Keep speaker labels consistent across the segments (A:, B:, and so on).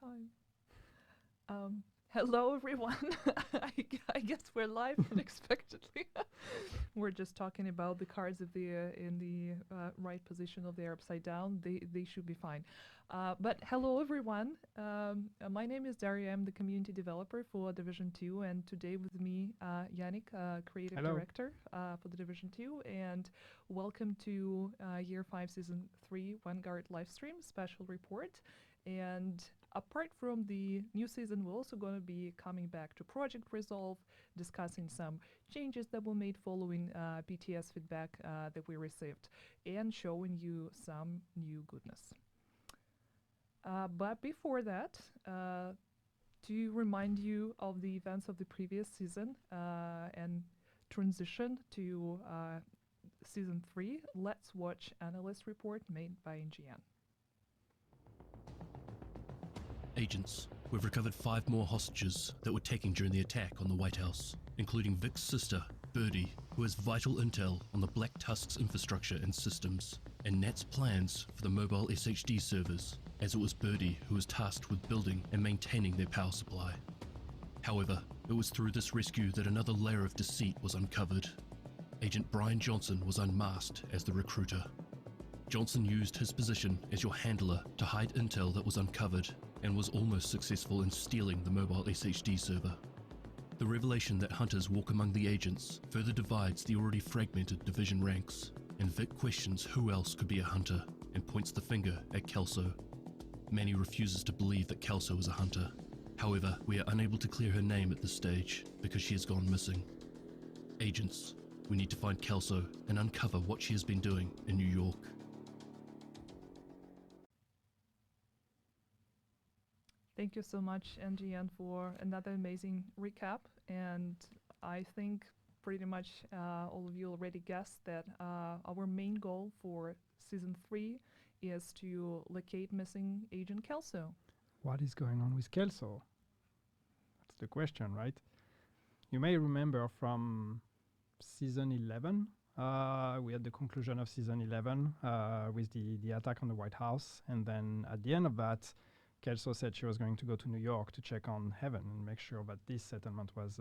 A: Time. Hello, everyone. I guess we're live unexpectedly. We're just talking about the cards if they're in the right position, if they're upside down. They should be fine. But hello, everyone. My name is Daria. I'm the community developer for Division 2, and today with me, Yannick, creative
B: Hello.
A: director for the Division 2. And welcome to Year 5, Season 3 Vanguard livestream special report. And apart from the new season, we're also going to be coming back to Project Resolve, discussing some changes that were made following BTS feedback that we received, and showing you some new goodness. But before that, to remind you of the events of the previous season and transition to Season 3, let's watch analyst report made by NGN.
C: Agents, we've recovered 5 more hostages that were taken during the attack on the White House, including Vic's sister, Birdie, who has vital intel on the Black Tusk's infrastructure and systems, and Nat's plans for the mobile SHD servers, as it was Birdie who was tasked with building and maintaining their power supply. However, it was through this rescue that another layer of deceit was uncovered. Agent Brian Johnson was unmasked as the recruiter. Johnson used his position as your handler to hide intel that was uncovered and was almost successful in stealing the mobile SHD server. The revelation that hunters walk among the agents further divides the already fragmented division ranks, and Vic questions who else could be a hunter and points the finger at Kelso. Manny refuses to believe that Kelso is a hunter. However, we are unable to clear her name at this stage because she has gone missing. Agents, we need to find Kelso and uncover what she has been doing in New York.
A: Thank you so much, NGN, for another amazing recap. And I think pretty much all of you already guessed that our main goal for Season 3 is to locate missing Agent Kelso.
B: What is going on with Kelso? That's the question, right? You may remember from Season 11, we had the conclusion of Season 11 with the attack on the White House. And then at the end of that, Kelso said she was going to go to New York to check on Heaven and make sure that this settlement was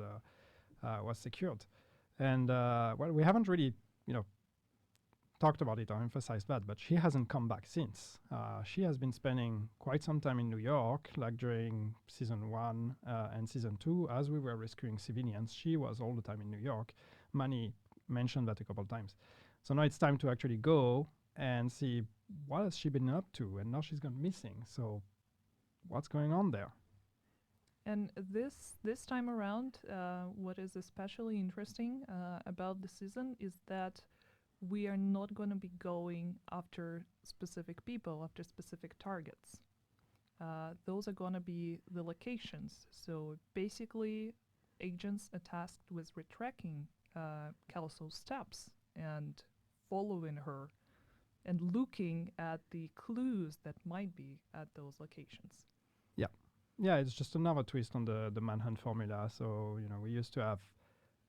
B: secured. And well, we haven't really, talked about it or emphasized that, but she hasn't come back since. She has been spending quite some time in New York, like during Season 1 and Season 2, as we were rescuing civilians. She was all the time in New York. Manny mentioned that a couple of times. So now it's time to actually go and see what has she been up to, and now she's gone missing. So what's going on there?
A: And this time around, what is especially interesting about the season is that we are not going to be going after specific people, after specific targets. Those are going to be the locations. So basically, agents are tasked with retracking Kelso's steps and following her and looking at the clues that might be at those locations.
B: Yeah, it's just another twist on the manhunt formula. So, we used to have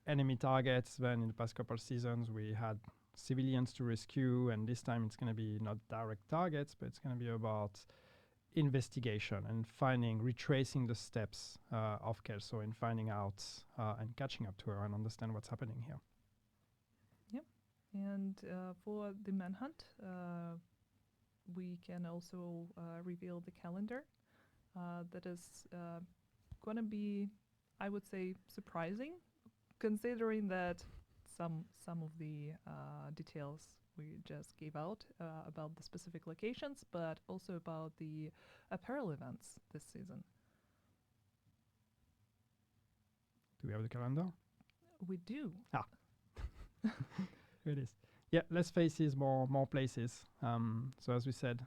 B: enemy targets. Then in the past couple of seasons, we had civilians to rescue. And this time it's going to be not direct targets, but it's going to be about investigation and retracing the steps of Kelso and finding out and catching up to her and understand what's happening here.
A: Yep. And for the manhunt, we can also reveal the calendar. That is going to be, I would say, surprising, considering that some of the details we just gave out about the specific locations, but also about the apparel events this season.
B: Do we have the calendar?
A: We do.
B: Here it is. Yeah, less faces, more places. So as we said,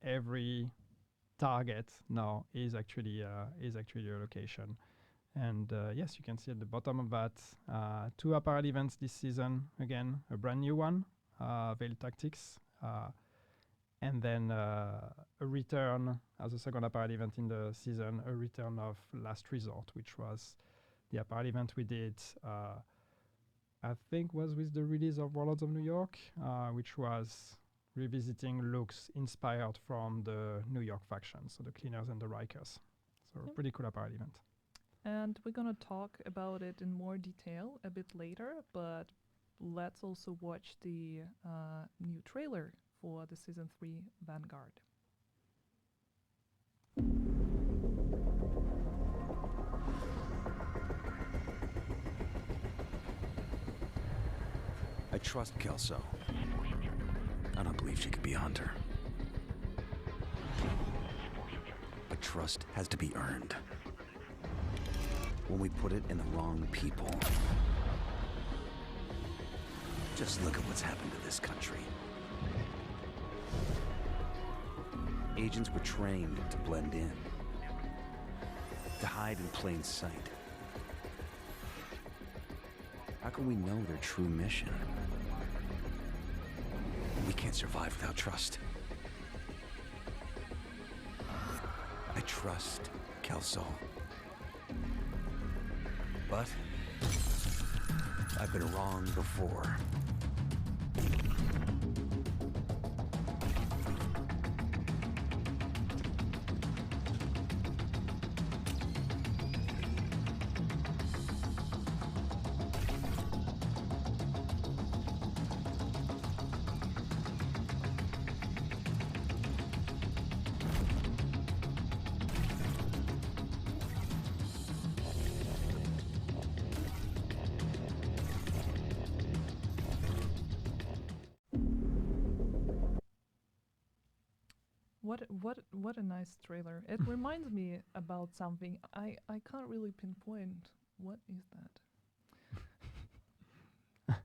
B: every target now is actually a location. And yes, you can see at the bottom of that 2 apparel events this season. Again, a brand new one, Veil Tactics, and then a return as a second apparel event in the season, a return of Last Resort, which was the apparel event we did, I think was with the release of Warlords of New York, which was revisiting looks inspired from the New York faction, so the Cleaners and the Rikers. So
A: Yep.
B: pretty cool apparel event.
A: And we're gonna talk about it in more detail a bit later, but let's also watch the new trailer for the Season 3 Vanguard.
D: I trust Kelso. I don't believe she could be a hunter. But trust has to be earned. When we put it in the wrong people. Just look at what's happened to this country. Agents were trained to blend in, to hide in plain sight. How can we know their true mission? We can't survive without trust. I trust Kelso. But I've been wrong before.
A: What a nice trailer. It reminds me about something. I can't really pinpoint what is that.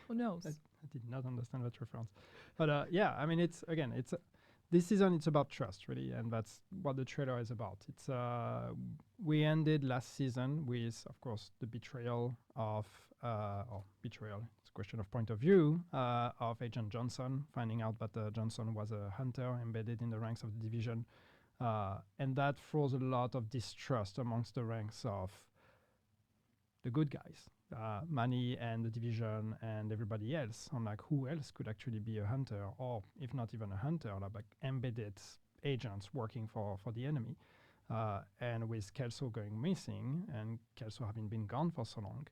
A: Who knows?
B: I did not understand that reference. But yeah, I mean, it's this season it's about trust, really, and that's what the trailer is about. It's we ended last season with, of course, the betrayal of or betrayal. It's a question of point of view of Agent Johnson, finding out that Johnson was a hunter embedded in the ranks of the division, and that throws a lot of distrust amongst the ranks of the good guys. Manny and the division and everybody else on like who else could actually be a hunter, or if not even a hunter, like embedded agents working for the enemy. And with Kelso going missing and Kelso having been gone for so long,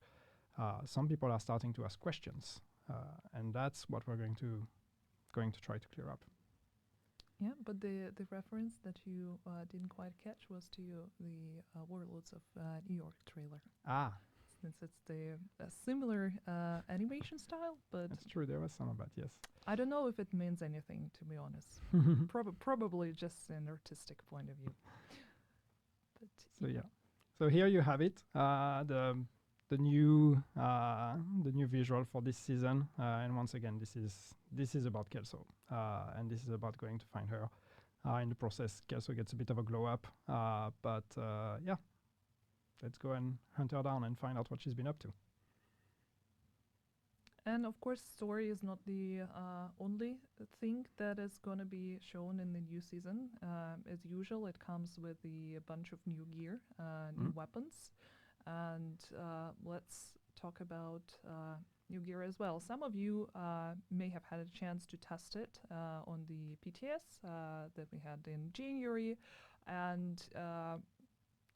B: some people are starting to ask questions, and that's what we're going to try to clear up.
A: Yeah, but the reference that you didn't quite catch was to the Warlords of New York trailer.
B: Ah,
A: Since it's the similar animation style, but
B: that's true. There was some of that, yes.
A: I don't know if it means anything, to be honest. Probably just an artistic point of view. But
B: So yeah, so here you have it. The new visual for this season, and once again, this is about Kelso, and this is about going to find her. In the process, Kelso gets a bit of a glow up, but yeah, let's go and hunt her down and find out what she's been up to.
A: And of course, story is not the only thing that is going to be shown in the new season. As usual, it comes with a bunch of new gear, new weapons. And let's talk about new gear as well. Some of you may have had a chance to test it on the PTS that we had in January. And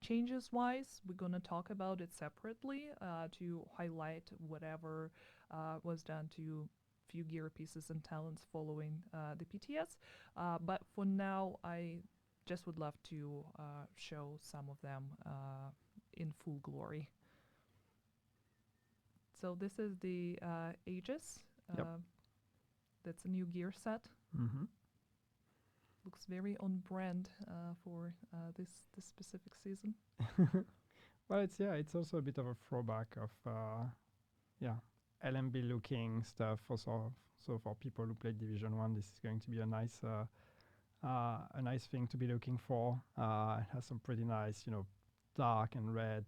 A: changes-wise, we're going to talk about it separately to highlight whatever was done to few gear pieces and talents following the PTS. But for now, I just would love to show some of them in full glory. So this is the Aegis.
B: Yep.
A: That's a new gear set.
B: Mm-hmm.
A: Looks very on brand for this specific season.
B: Well, it's also a bit of a throwback of LMB looking stuff. Also, so for people who played Division 1, this is going to be a nice thing to be looking for. It has some pretty nice, dark and red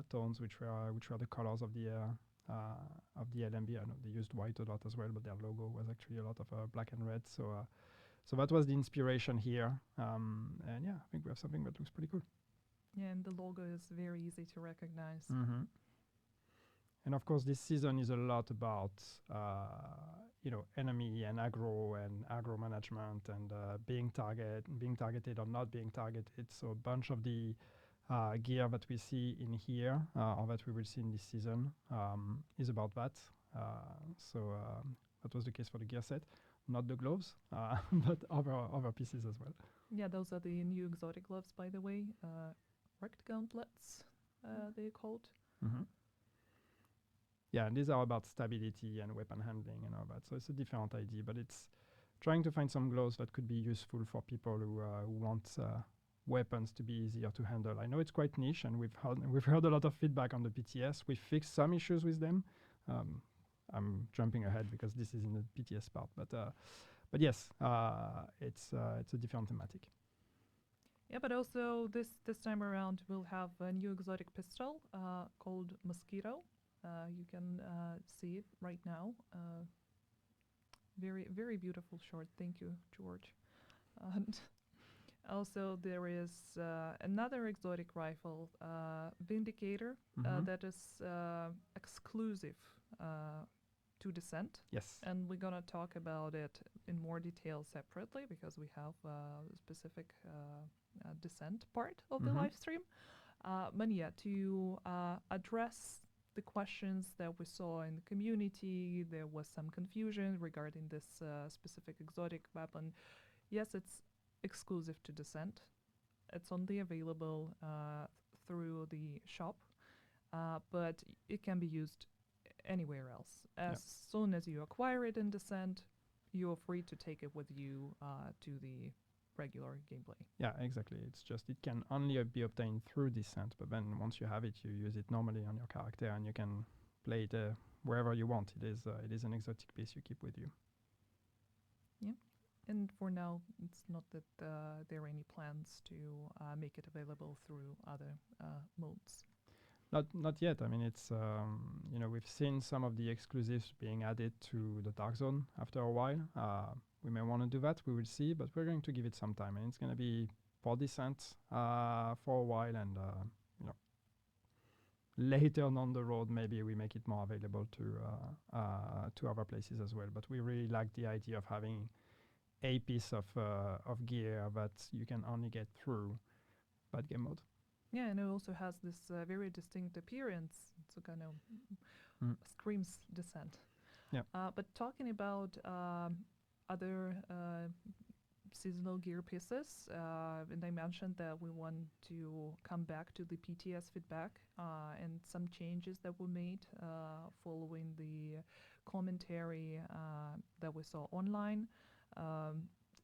B: tones, which were the colors of the LMB. I know they used white a lot as well, but their logo was actually a lot of black and red. So that was the inspiration here. And yeah, I think we have something that looks pretty cool.
A: Yeah, and the logo is very easy to recognize.
B: Mm-hmm. And of course, this season is a lot about enemy and aggro management and being targeted or not being targeted. So a bunch of the gear that we see in here or that we will see in this season is about that. So that was the case for the gear set, not the gloves, but other pieces as well.
A: Yeah, those are the new exotic gloves, by the way. Wrecked gauntlets, they're called.
B: Mm-hmm. Yeah, and these are about stability and weapon handling and all that. So it's a different idea, but it's trying to find some gloves that could be useful for people who want weapons to be easier to handle. I know it's quite niche, and we've heard a lot of feedback on the PTS. We fixed some issues with them. I'm jumping ahead because this is in the PTS part, but yes, it's a different thematic.
A: Yeah, but also this time around we'll have a new exotic pistol called Mosquito. You can see it right now. Very, very beautiful short. Thank you, George. And also there is another exotic rifle, Vindicator, that is exclusive to Descent.
B: Yes.
A: And we're going to talk about it in more detail separately because we have a specific Descent part of the live stream. But yeah, to address the questions that we saw in the community, there was some confusion regarding this specific exotic weapon. Yes, it's exclusive to Descent. It's only available through the shop, but it can be used anywhere else. As soon as you acquire it in Descent, you're free to take it with you to the regular gameplay.
B: Yeah, exactly. It's just it can only be obtained through Descent, but then once you have it, you use it normally on your character, and you can play it wherever you want. It is an exotic piece you keep with you.
A: Yeah, and for now, it's not that there are any plans to make it available through other modes.
B: Not yet. I mean, it's we've seen some of the exclusives being added to the Dark Zone after a while. We may want to do that. We will see, but we're going to give it some time, and it's going to be for Descent for a while, and later on the road, maybe we make it more available to other places as well. But we really like the idea of having a piece of gear that you can only get through bad game mode.
A: Yeah, and it also has this very distinct appearance. So kind of screams Descent.
B: Yeah.
A: But talking about other seasonal gear pieces, and I mentioned that we want to come back to the PTS feedback and some changes that were made following the commentary that we saw online.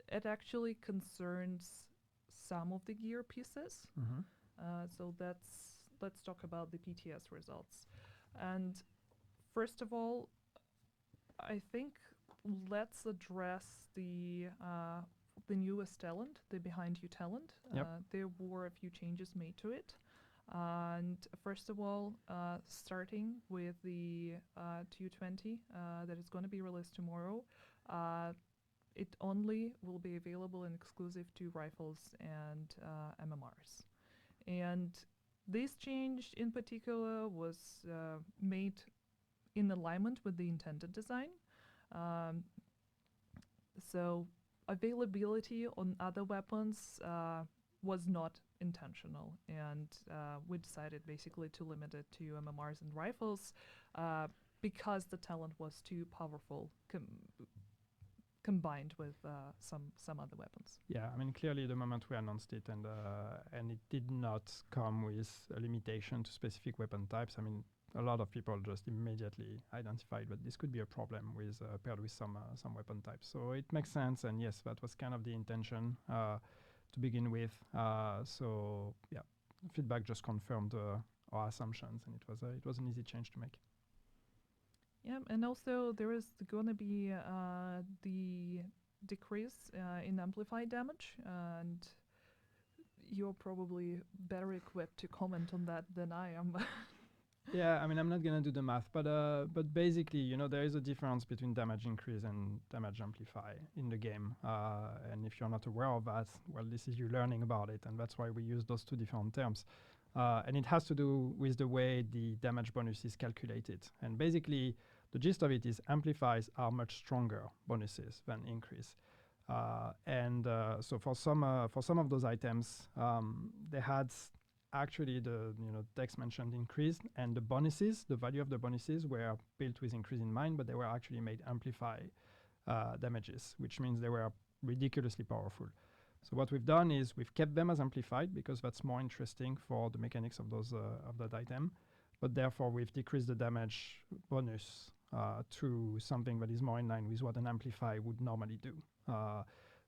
A: It actually concerns some of the gear pieces. So let's talk about the PTS results. And first of all, I think let's address the newest talent, the Behind You talent. There were a few changes made to it. And first of all, starting with the 220 that is going to be released tomorrow, it only will be available and exclusive to rifles and MMRs. And this change in particular was made in alignment with the intended design. So availability on other weapons was not intentional, and we decided basically to limit it to MMRs and rifles because the talent was too powerful combined with some other weapons.
B: Yeah, I mean, clearly the moment we announced it and it did not come with a limitation to specific weapon types, I mean, a lot of people just immediately identified that this could be a problem with paired with some weapon types. So it makes sense, and yes, that was kind of the intention to begin with. So yeah, feedback just confirmed our assumptions, and it was an easy change to make.
A: Yeah, and also there is going to be the decrease in amplified damage, and you're probably better equipped to comment on that than I am.
B: Yeah, I mean, I'm not gonna do the math, but basically, there is a difference between damage increase and damage amplify in the game. And if you're not aware of that, well, this is you learning about it, and that's why we use those two different terms. And it has to do with the way the damage bonus is calculated. And basically, the gist of it is amplifies are much stronger bonuses than increase. So for some of those items, they had actually the text mentioned increase, and the bonuses, the value of the bonuses were built with increase in mind, but they were actually made amplify damages, which means they were ridiculously powerful. So what we've done is we've kept them as amplified because that's more interesting for the mechanics of those of that item, but therefore we've decreased the damage bonus to something that is more in line with what an amplify would normally do.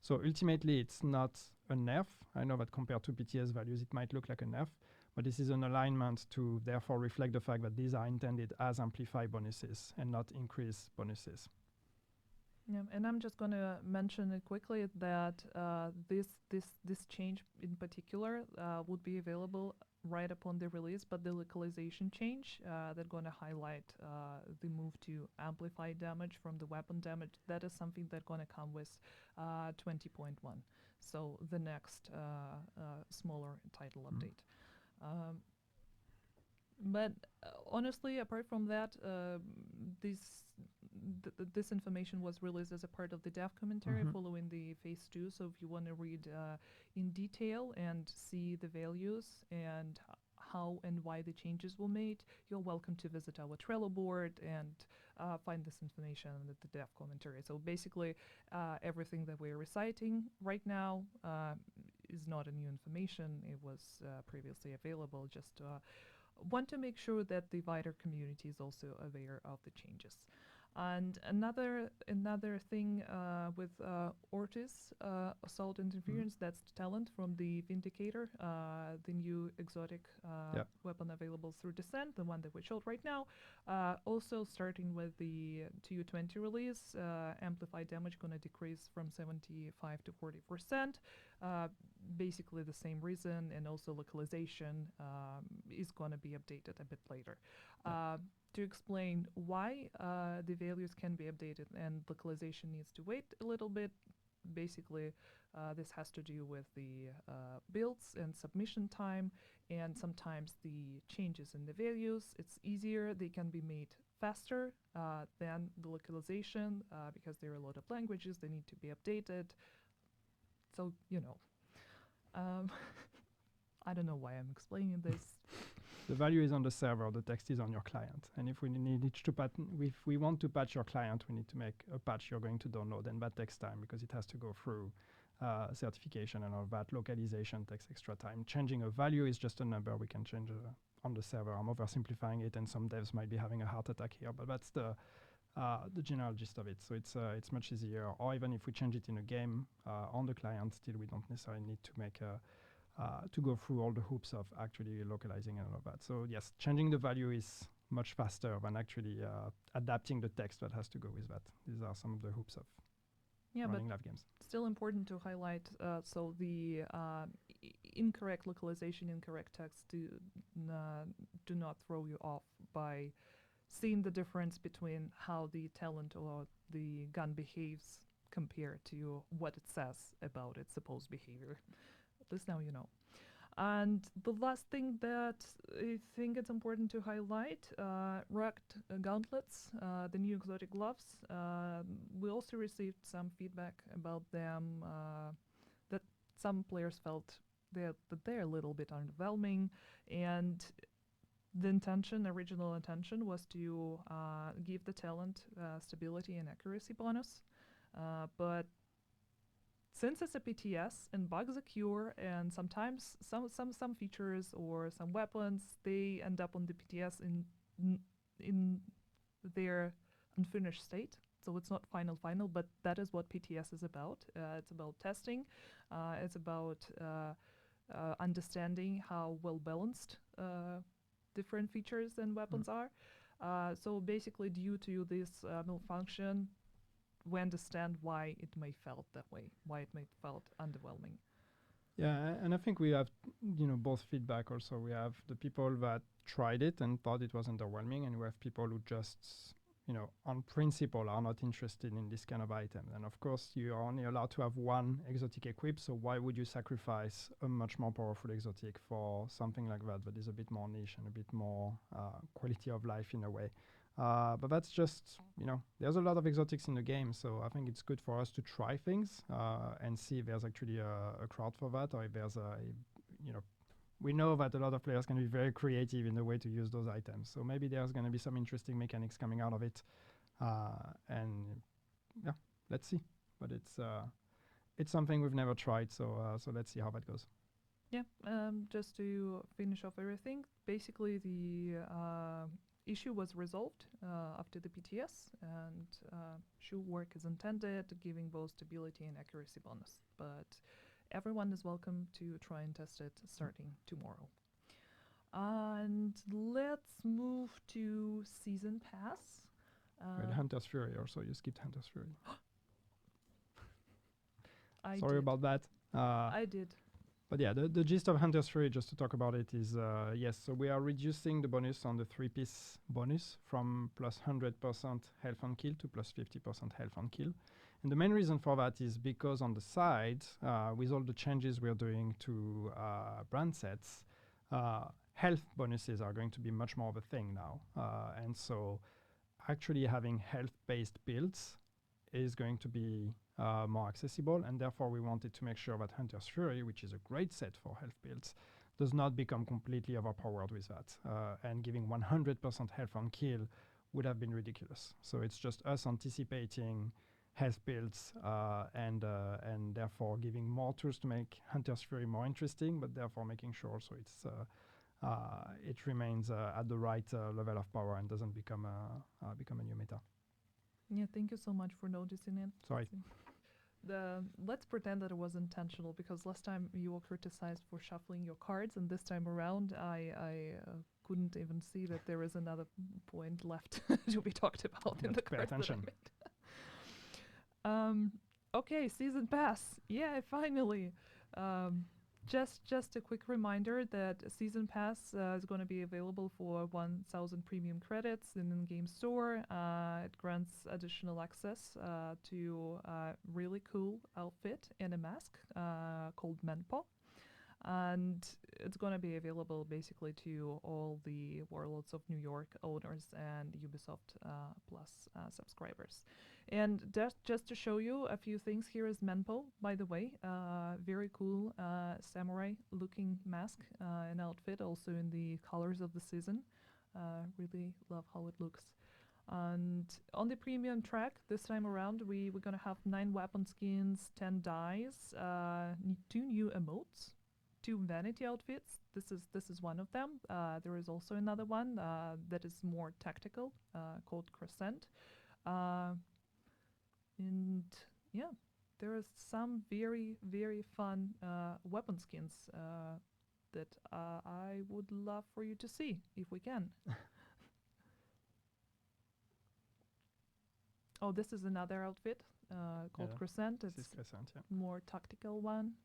B: So ultimately, it's not a nerf. I know that compared to PTS values, it might look like a nerf, but this is an alignment to therefore reflect the fact that these are intended as amplify bonuses and not increase bonuses.
A: Yeah, and I'm just going to mention it quickly that this change in particular would be available right upon the release, but the localization change that's going to highlight the move to amplify damage from the weapon damage, that is something that's going to come with 20.1. So the next smaller title update. But honestly, apart from that, this information was released as a part of the dev commentary following the phase 2. So if you want to read in detail and see the values and how and why the changes were made, you're welcome to visit our Trello board and find this information in the dev commentary. So basically, everything that we're reciting right now is not a new information. It was previously available. Just want to make sure that the wider community is also aware of the changes. And another thing with Ortiz assault interference, that's the talent from the Vindicator, the new exotic weapon available through Descent, the one that we showed right now. Also starting with the TU20 release, amplified damage going to decrease from 75 to 40%. Basically the same reason, and also localization is going to be updated a bit later. To explain why the values can be updated and localization needs to wait a little bit, basically this has to do with the builds and submission time, and sometimes the changes in the values, it's easier, they can be made faster than the localization because there are a lot of languages, they need to be updated. So, I don't know why I'm explaining this.
B: The value is on the server, the text is on your client. And if we if we want to patch your client, we need to make a patch you're going to download, and that takes time because it has to go through certification and all that. Localization takes extra time. Changing a value is just a number we can change on the server. I'm oversimplifying it, and some devs might be having a heart attack here, but that's the general gist of it. So it's much easier. Or even if we change it in a game on the client, still we don't necessarily need to make to go through all the hoops of actually localizing and all of that. So yes, changing the value is much faster than actually adapting the text that has to go with that. These are some of the hoops of running live games.
A: Still important to highlight, so the incorrect localization, incorrect text do not throw you off by seeing the difference between how the talent or the gun behaves compared to what it says about its supposed behavior. At least now you know. And the last thing that I think it's important to highlight, rugged gauntlets, the new exotic gloves. We also received some feedback about them, that some players felt that they're a little bit underwhelming, and the original intention was to give the talent stability and accuracy bonus, but since it's a PTS and bugs occur, and sometimes some features or some weapons, they end up on the PTS in their unfinished state. So it's not final, but that is what PTS is about. It's about testing. It's about understanding how well balanced different features and weapons are. So basically, due to this malfunction, we understand why it may felt that way, why it may felt underwhelming.
B: Yeah, and I think we have, both feedback also. We have the people that tried it and thought it was underwhelming, and we have people who just, on principle are not interested in this kind of item. And of course, you are only allowed to have one exotic equipped, so why would you sacrifice a much more powerful exotic for something like that is a bit more niche and a bit more quality of life in a way? But that's just, there's a lot of exotics in the game, so I think it's good for us to try things and see if there's actually a crowd for that, or if there's we know that a lot of players can be very creative in the way to use those items. So maybe there's going to be some interesting mechanics coming out of it. And yeah, let's see. But it's something we've never tried, so let's see how that goes.
A: Yeah, just to finish off everything, basically the issue was resolved after the PTS, and should work as intended, giving both stability and accuracy bonus. But everyone is welcome to try and test it starting tomorrow. And let's move to Season Pass.
B: Wait, Hunter's Fury also. You skipped Hunter's Fury.
A: Sorry
B: about that.
A: I did.
B: But yeah, the gist of Hunter's Fury, just to talk about it, is yes, so we are reducing the bonus on the 3-piece bonus from plus 100% health on kill to plus 50% health on kill. And the main reason for that is because on the side, with all the changes we're doing to brand sets, health bonuses are going to be much more of a thing now. And so actually having health-based builds is going to be more accessible, and therefore we wanted to make sure that Hunter's Fury, which is a great set for health builds, does not become completely overpowered with that. And giving 100% health on kill would have been ridiculous. So it's just us anticipating health builds and therefore giving more tools to make Hunter's Fury more interesting, but therefore making sure also it remains at the right level of power and doesn't become a new meta.
A: Yeah, thank you so much for noticing it.
B: Sorry.
A: Let's pretend that it was intentional, because last time you were criticized for shuffling your cards, and this time around I couldn't even see that there is another point left to be talked about in the cards that I made. Okay, Season Pass. Yeah, finally. Just a quick reminder that Season Pass is going to be available for 1,000 premium credits in the game store. It grants additional access to a really cool outfit and a mask called Menpo. And it's going to be available basically to all the Warlords of New York owners and Ubisoft Plus subscribers. And just to show you a few things, here is Menpo, by the way. Very cool samurai-looking mask and outfit, also in the colors of the season. Really love how it looks. And on the premium track, this time around, we're going to have 9 weapon skins, 10 dies, 2 new emotes, 2 vanity outfits. This is one of them. There is also another one that is more tactical, called Crescent. And yeah, there are some very, very fun weapon skins that I would love for you to see, if we can. Oh, this is another outfit called Crescent. It's
B: Crescent, yeah.
A: more tactical one.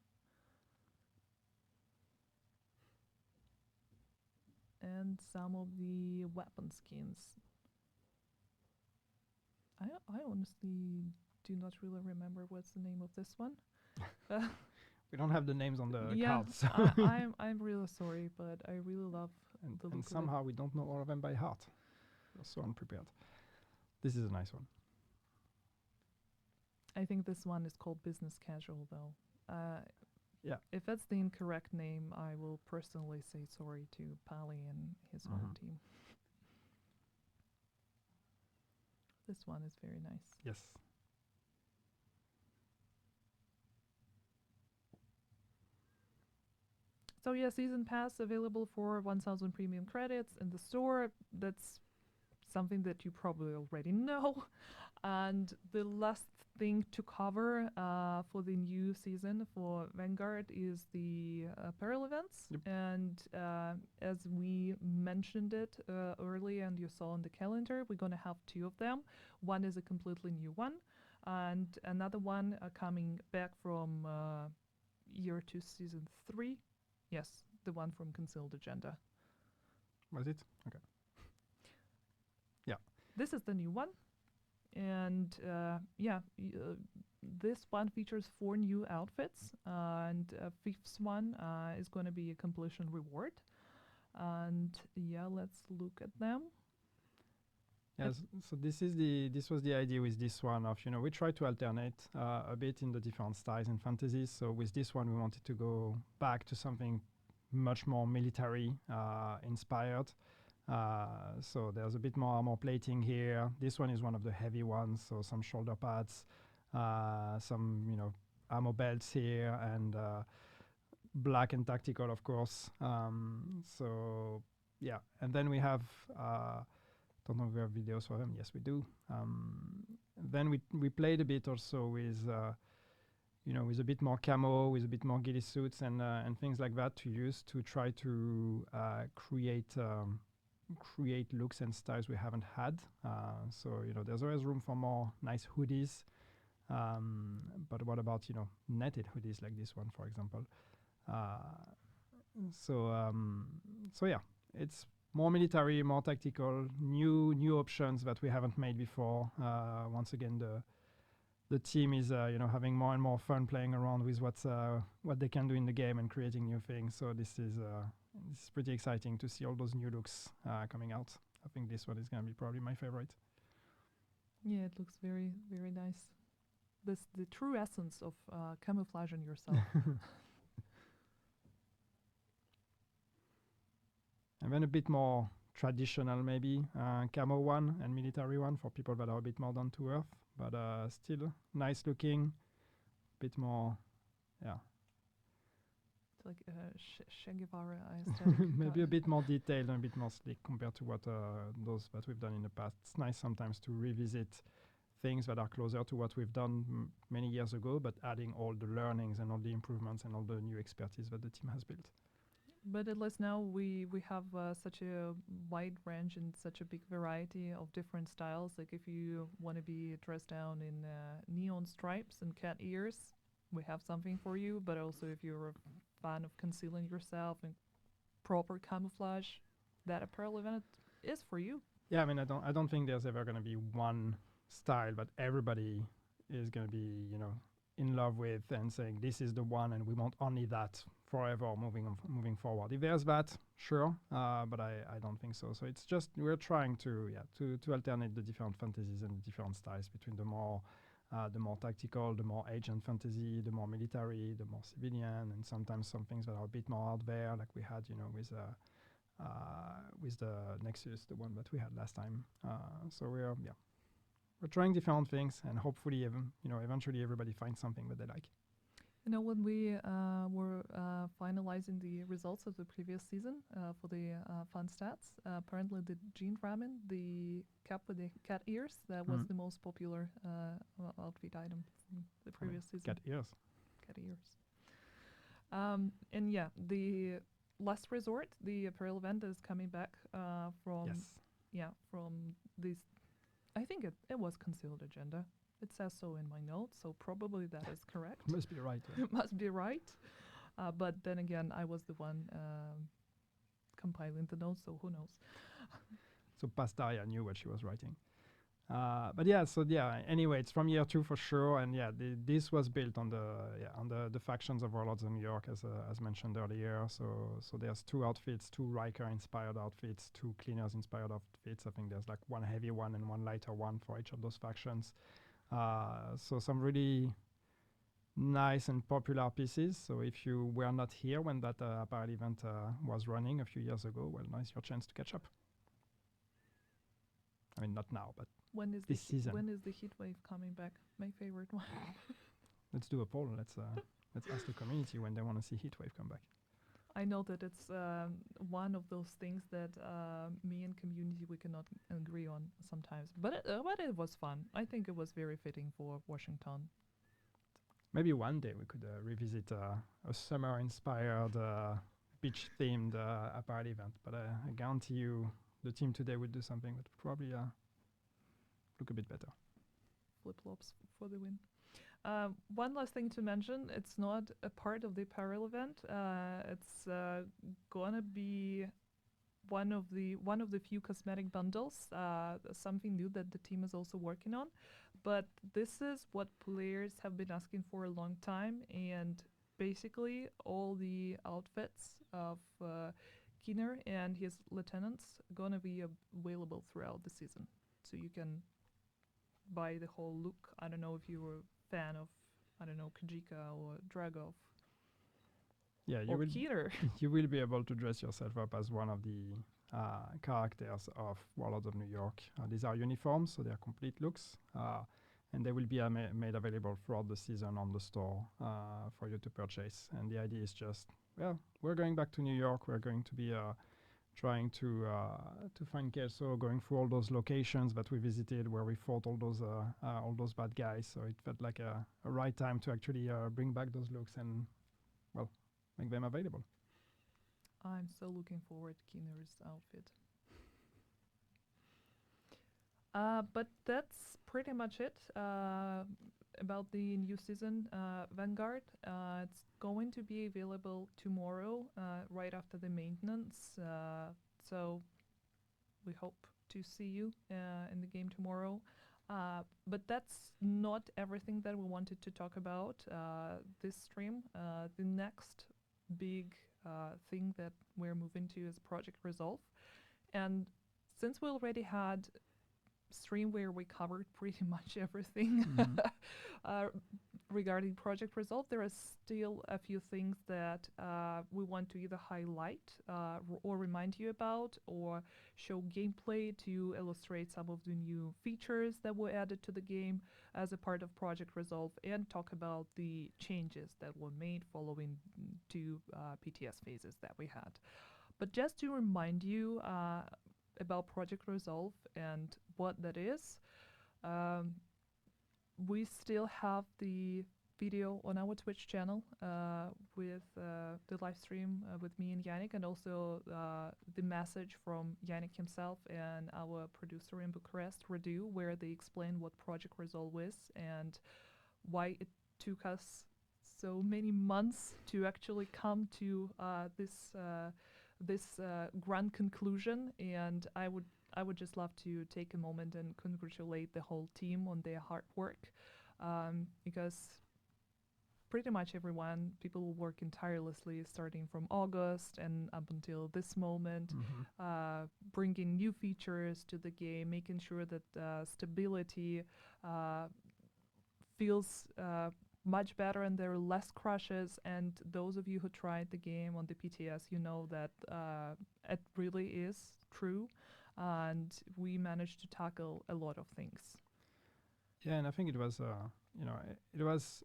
A: And some of the weapon skins. I honestly do not really remember what's the name of this one.
B: We don't have the names on the cards. So
A: I'm really sorry, but I really love the look
B: and
A: of
B: somehow we don't know all of them by heart. We're so unprepared. This is a nice one.
A: I think this one is called Business Casual, though.
B: Yeah.
A: If that's the incorrect name, I will personally say sorry to Pali and his whole team. This one is very nice.
B: Yes.
A: So yeah, Season Pass available for 1,000 premium credits in the store. That's something that you probably already know. And the last thing to cover for the new season for Vanguard is the apparel events.
B: Yep.
A: And as we mentioned it early and you saw on the calendar, we're going to have 2 of them. One is a completely new one, and another one coming back from year 2, season 3. Yes, the one from Concealed Agenda.
B: Was it? Okay. Yeah.
A: This is the new one. And this one features 4 new outfits, and 5th one is going to be a completion reward. And yeah, let's look at them.
B: Yes. So this was the idea with this one of, we try to alternate a bit in the different styles and fantasies. So with this one, we wanted to go back to something much more military inspired. So there's a bit more armor plating here. This one is one of the heavy ones, so some shoulder pads, some armor belts here, and black and tactical, of course. So yeah, and then we have. Don't know if we have videos for them. Yes, we do. Then we played a bit also with with a bit more camo, with a bit more ghillie suits and things like that to use to try to create looks and styles we haven't had. So there's always room for more nice hoodies. But what about netted hoodies like this one, for example? So yeah, it's more military, more tactical, new options that we haven't made before. Once again, the team is having more and more fun playing around with what they can do in the game and creating new things. So this is pretty exciting to see all those new looks coming out. I think this one is going to be probably my favorite.
A: Yeah, it looks very, very nice. This the true essence of camouflaging yourself.
B: And then a bit more traditional, maybe camo one and military one for people that are a bit more down to earth, but still nice looking. Bit more, yeah.
A: It's like Che Guevara aesthetic.
B: Maybe a bit more detailed and a bit more slick compared to what those that we've done in the past. It's nice sometimes to revisit things that are closer to what we've done many years ago, but adding all the learnings and all the improvements and all the new expertise that the team has built.
A: But at least now we have such a wide range and such a big variety of different styles. Like if you want to be dressed down in neon stripes and cat ears, we have something for you. But also if you're a fan of concealing yourself and proper camouflage, that apparel event is for you.
B: Yeah, I mean, I don't think there's ever going to be one style, but everybody is going to be in love with and saying this is the one, and we want only that forever moving forward. If there's that, sure, but I don't think so. So it's just we're trying to alternate the different fantasies and the different styles between the more tactical, the more agent fantasy, the more military, the more civilian, and sometimes some things that are a bit more out there, like we had with the Nexus, the one that we had last time. So we're trying different things, and hopefully eventually everybody finds something that they like.
A: When we were finalizing the results of the previous season for the fun stats, apparently the Jean Ramen, the cap with the cat ears, that was the most popular outfit item from the previous season.
B: Cat ears.
A: Cat ears. And yeah, the last resort, the apparel event is coming back from this. I think it was concealed agenda. It says so in my notes, so probably that is correct.
B: Must be right. Yeah.
A: Must be right. But then again, I was the one compiling the notes, so who knows?
B: So Pastaria knew what she was writing. Anyway, it's from year 2 for sure, and this was built on the factions of Warlords of New York, as mentioned earlier. So there's 2 outfits, 2 Riker inspired outfits, 2 Cleaners inspired outfits. I think there's like 1 heavy one and 1 lighter one for each of those factions. So some really nice and popular pieces. So if you were not here when that apparel event was running a few years ago, well, now's your chance to catch up. I mean, not now, but this season.
A: When is the heat wave coming back? My favorite one.
B: Let's do a poll. Let's ask the community when they want to see Heatwave come back.
A: I know that it's one of those things that me and community we cannot agree on sometimes, but it was fun. I think it was very fitting for Washington.
B: Maybe one day we could revisit a summer-inspired, beach-themed apparel event. But I guarantee you, the team today would do something that would probably look a bit better.
A: Flip-flops for the win. One last thing to mention, it's not a part of the apparel event. It's gonna be one of the few cosmetic bundles, something new that the team is also working on. But this is what players have been asking for a long time, and basically all the outfits of Keener and his lieutenants are gonna be available throughout the season. So so you can buy the whole look. I don't know if you were a fan of, I don't know, Kajika or Dragov
B: Yeah, you
A: or
B: will
A: Keter.
B: you will be able to dress yourself up as one of the characters of Warlords of New York. These are uniforms, so they are complete looks, and they will be made available throughout the season on the store for you to purchase. And the idea is just, well, we're going back to New York. We're going to be trying to find Kelso, going through all those locations that we visited where we fought all those bad guys. So it felt like a right time to actually bring back those looks and, well, make them available.
A: I'm so looking forward to Keener's outfit. But that's pretty much it about the new season, Vanguard. It's going to be available tomorrow, right after the maintenance. So we hope to see you in the game tomorrow. But that's not everything that we wanted to talk about this stream. The next big thing that we're moving to is Project Resolve. And since we already had stream where we covered pretty much everything regarding Project Resolve, there are still a few things that we want to either highlight or remind you about, or show gameplay to illustrate some of the new features that were added to the game as a part of Project Resolve, and talk about the changes that were made following two PTS phases that we had. But just to remind you about Project Resolve and what that is, we still have the video on our Twitch channel with the live stream with me and Yannick, and also the message from Yannick himself and our producer in Bucharest, Radu, where they explain what Project Resolve is and why it took us so many months to actually come to this grand conclusion. And I would just love to take a moment and congratulate the whole team on their hard work, because pretty much everyone, people working tirelessly starting from August and up until this moment, bringing new features to the game, making sure that stability feels much better and there are less crashes. And those of you who tried the game on the PTS, you know that it really is true, and we managed to tackle a lot of things.
B: Yeah, and I think it was, it was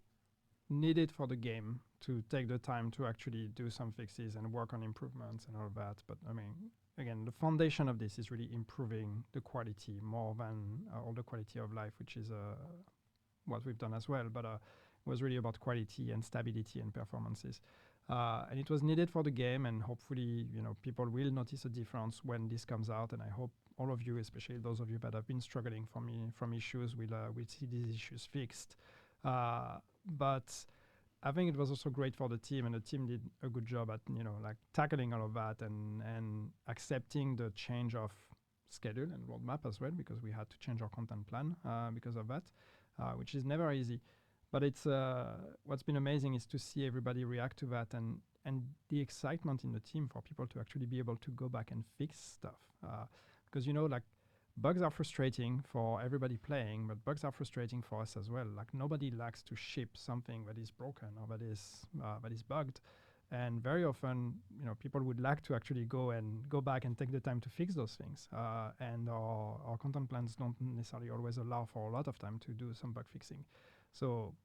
B: needed for the game to take the time to actually do some fixes and work on improvements and all of that. But I mean, again, the foundation of this is really improving the quality more than all the quality of life, which is what we've done as well. But it was really about quality and stability and performances. And it was needed for the game, and hopefully, people will notice a difference when this comes out. And I hope all of you, especially those of you that have been struggling from issues, will see these issues fixed. But I think it was also great for the team, and the team did a good job at tackling all of that and accepting the change of schedule and roadmap as well, because we had to change our content plan because of that, which is never easy. But it's what's been amazing is to see everybody react to that, and the excitement in the team for people to actually be able to go back and fix stuff. Because bugs are frustrating for everybody playing, but bugs are frustrating for us as well. Nobody likes to ship something that is broken or that is bugged, and very often, people would like to actually go back and take the time to fix those things. And our content plans don't necessarily always allow for a lot of time to do some bug fixing. So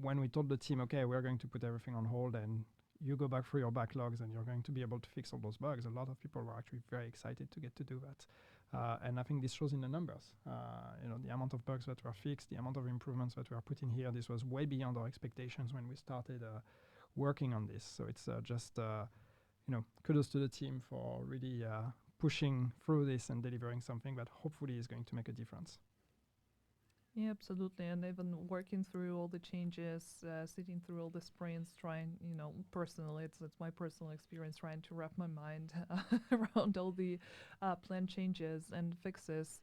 B: when we told the team, okay, we're going to put everything on hold and you go back through your backlogs and you're going to be able to fix all those bugs, a lot of people were actually very excited to get to do that. And I think this shows in the numbers. The amount of bugs that were fixed, the amount of improvements that were put in here, this was way beyond our expectations when we started working on this. So it's just, kudos to the team for really pushing through this and delivering something that hopefully is going to make a difference.
A: Yeah, absolutely. And even working through all the changes, sitting through all the sprints, trying, personally, it's my personal experience trying to wrap my mind around all the planned changes and fixes.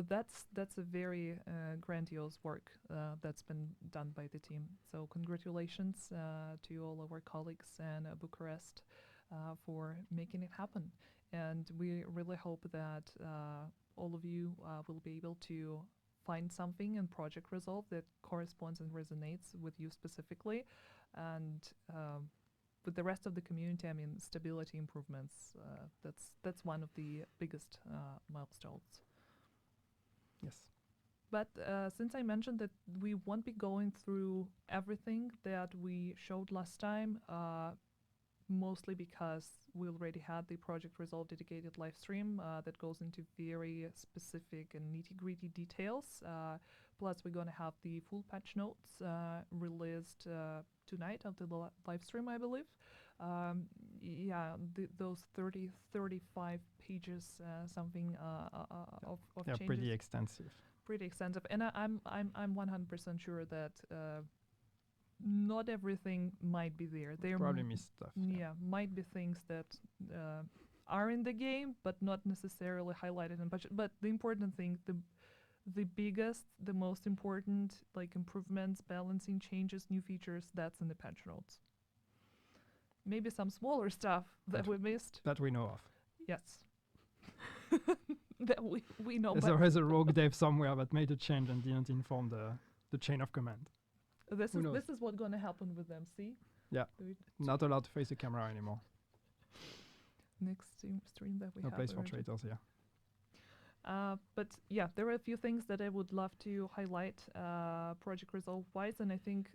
A: That's a very grandiose work that's been done by the team. So congratulations to all of our colleagues and Bucharest for making it happen. And we really hope that all of you will be able to find something in Project Resolve that corresponds and resonates with you specifically. And with the rest of the community, I mean, stability improvements, that's one of the biggest milestones.
B: Yes.
A: But since I mentioned that we won't be going through everything that we showed last time, mostly because we already had the Project Resolve dedicated live stream that goes into very specific and nitty-gritty details. Plus, we're going to have the full patch notes released tonight after the live stream, I believe. Those 35 pages, something of
B: They're
A: changes.
B: pretty extensive.
A: Pretty extensive, and I'm 100% sure that not everything might be there. There
B: Probably missed stuff.
A: might be things that are in the game, but not necessarily highlighted in budget. But the important thing, the biggest, the most important, like improvements, balancing changes, new features, that's in the patch notes. Maybe some smaller stuff that we missed.
B: That we know of.
A: Yes. That we know.
B: There's always a rogue dev somewhere that made a change and didn't inform the chain of command.
A: This
B: Who knows?
A: is what's going to happen with them. See?
B: Yeah. Not allowed to face the camera anymore.
A: Next stream that we
B: No
A: have.
B: place for
A: already.
B: traitors here.
A: But yeah, there are a few things that I would love to highlight Project Resolve wise, and I think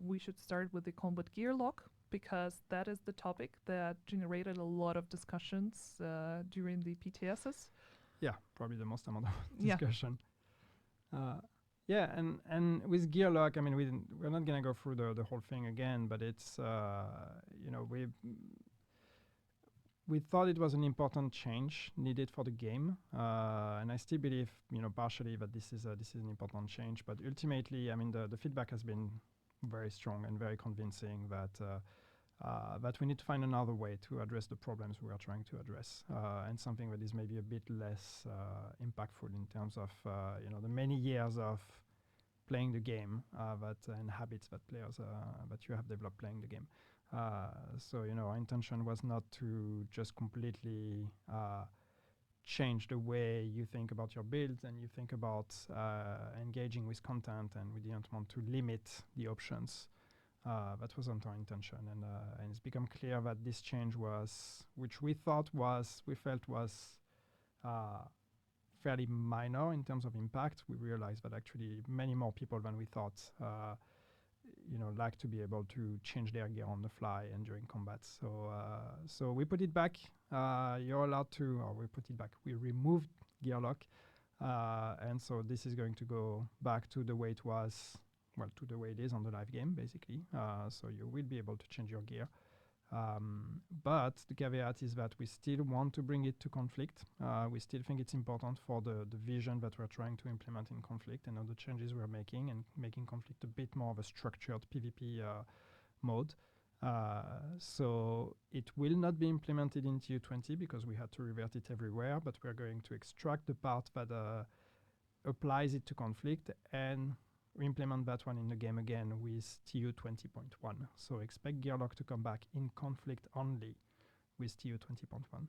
A: we should start with the combat gear lock, because that is the topic that generated a lot of discussions during the PTSs.
B: Yeah, probably the most amount of
A: Yeah.
B: discussion. And with gear lock, I mean, we're not gonna go through the whole thing again, but it's we thought it was an important change needed for the game, and I still believe, partially that this is an important change. But ultimately, I mean, the feedback has been very strong and very convincing that we need to find another way to address the problems we are trying to address, and something that is maybe a bit less impactful in terms of the many years of playing the game and habits that players that you have developed playing the game. So our intention was not to just completely change the way you think about your builds and you think about engaging with content, and we didn't want to limit the options. That wasn't our intention, and it's become clear that this change which we felt was fairly minor in terms of impact. We realized that actually many more people than we thought like to be able to change their gear on the fly and during combat. So we put it back. You're allowed to, or we put it back. We removed gear lock, and so this is going to go back to the way it was. Well, to the way it is on the live game, basically. So you will be able to change your gear. But the caveat is that we still want to bring it to Conflict. We still think it's important for the vision that we're trying to implement in Conflict and all the changes we're making, and making Conflict a bit more of a structured PvP mode. So it will not be implemented in TU20 because we had to revert it everywhere, but we're going to extract the part that applies it to Conflict and implement that one in the game again with TU 20.1. So expect Gearlock to come back in Conflict only with TU 20.1.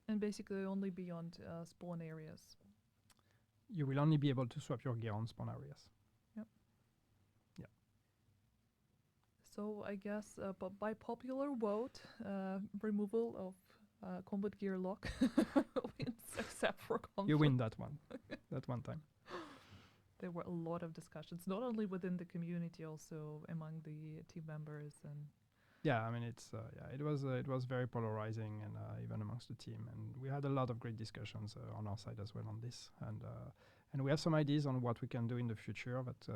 A: And basically only beyond spawn areas.
B: You will only be able to swap your gear on spawn areas.
A: Yep.
B: Yeah.
A: So I guess by popular vote, removal of combat gear lock wins, except for Conflict.
B: You win that one. That one time.
A: There were a lot of discussions, not only within the community, also among the team members. And
B: yeah, I mean, it was very polarizing, and even amongst the team. And we had a lot of great discussions on our side as well on this. And we have some ideas on what we can do in the future that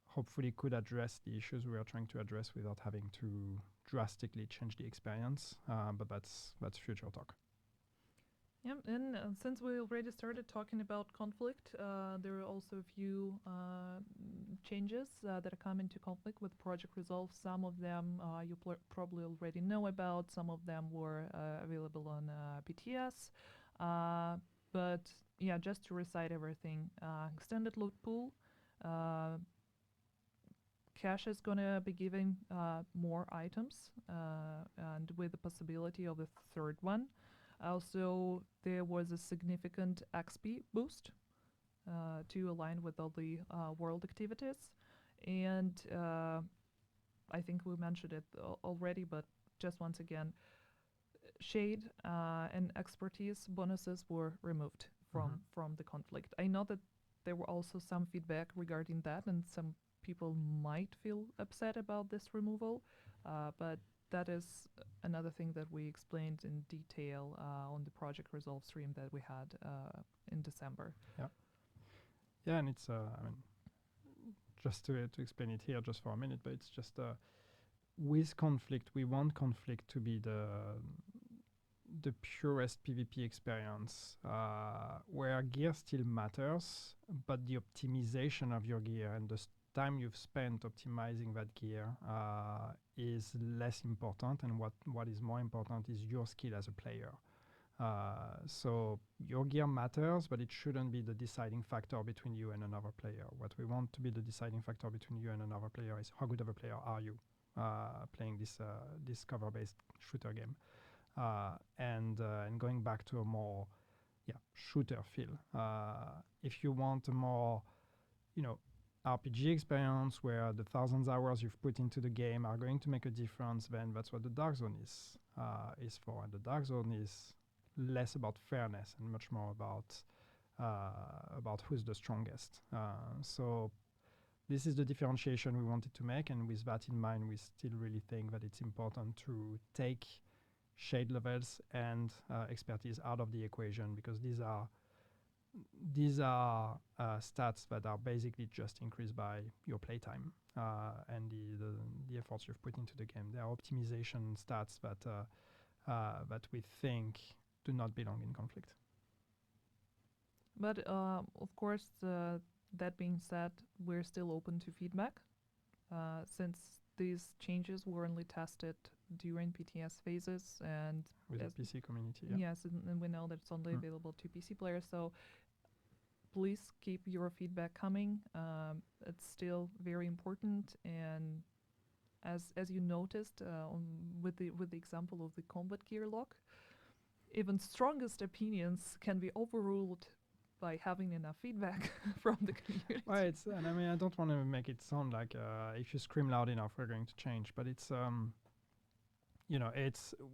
B: hopefully could address the issues we are trying to address without having to drastically change the experience. But that's future talk.
A: yeah, and since we already started talking about Conflict, there are also a few changes that are coming to Conflict with Project Resolve. Some of them you probably already know about. Some of them were available on PTS. But yeah, just to recite everything, extended loot pool. Cache is going to be giving more items, and with the possibility of a third one. Also, there was a significant XP boost to align with all the world activities. And I think we mentioned it already, but just once again, shade and expertise bonuses were removed from the conflict. I know that there were also some feedback regarding that, and some people might feel upset about this removal, but that is another thing that we explained in detail on the Project Resolve stream that we had in December.
B: Yeah, and it's I mean, just to explain it here just for a minute, but it's just with conflict, we want conflict to be the purest PvP experience, where gear still matters, but the optimization of your gear and the time you've spent optimizing that gear is less important, and what is more important is your skill as a player. So your gear matters, but it shouldn't be the deciding factor between you and another player. What we want to be the deciding factor between you and another player is how good of a player are you playing this cover-based shooter game. And going back to a more shooter feel. If you want a more RPG experience where the thousands of hours you've put into the game are going to make a difference, then that's what the Dark Zone is for. And the Dark Zone is less about fairness and much more about who's the strongest. So this is the differentiation we wanted to make, and with that in mind, we still really think that it's important to take shade levels and expertise out of the equation, because these are stats that are basically just increased by your playtime and the efforts you've put into the game. They are optimization stats that we think do not belong in conflict.
A: But of course, that being said, we're still open to feedback, since these changes were only tested during PTS phases and
B: with the PC community.
A: Yes, and we know that it's only available to PC players. So please keep your feedback coming. It's still very important, and as you noticed with the example of the combat gear lock, even strongest opinions can be overruled by having enough feedback from the community.
B: Well, and I mean, I don't want to make it sound like if you scream loud enough, we're going to change. But it's,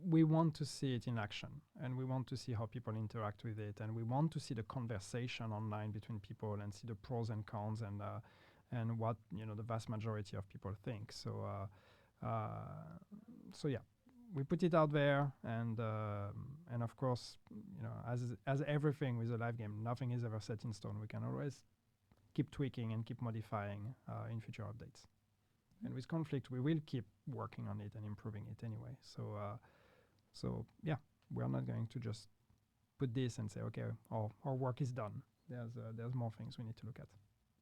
B: we want to see it in action, and we want to see how people interact with it, and we want to see the conversation online between people and see the pros and cons and what the vast majority of people think. So yeah. We put it out there, and of course, as everything with a live game, nothing is ever set in stone. We can always keep tweaking and keep modifying in future updates. And with conflict, we will keep working on it and improving it anyway. So yeah, we're not going to just put this and say, okay, our work is done. There's more things we need to look at.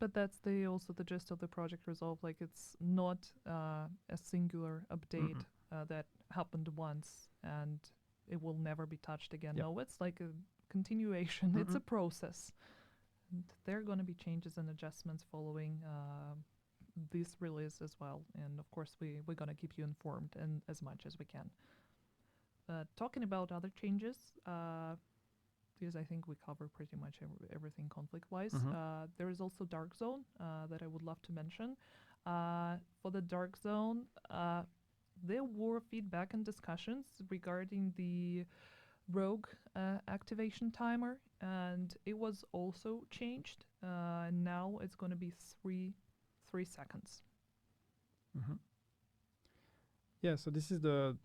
A: But that's also the gist of the Project Resolve. Like, it's not a singular update that happened once and it will never be touched again.
B: Yep.
A: No, it's like a continuation. It's a process. And there are going to be changes and adjustments following this release as well. And of course, we're going to keep you informed and as much as we can. Talking about other changes, because I think we cover pretty much everything conflict-wise. There is also Dark Zone that I would love to mention. For the Dark Zone, there were feedback and discussions regarding the rogue activation timer, and it was also changed. Now it's going to be 3 seconds.
B: Yeah, so this is the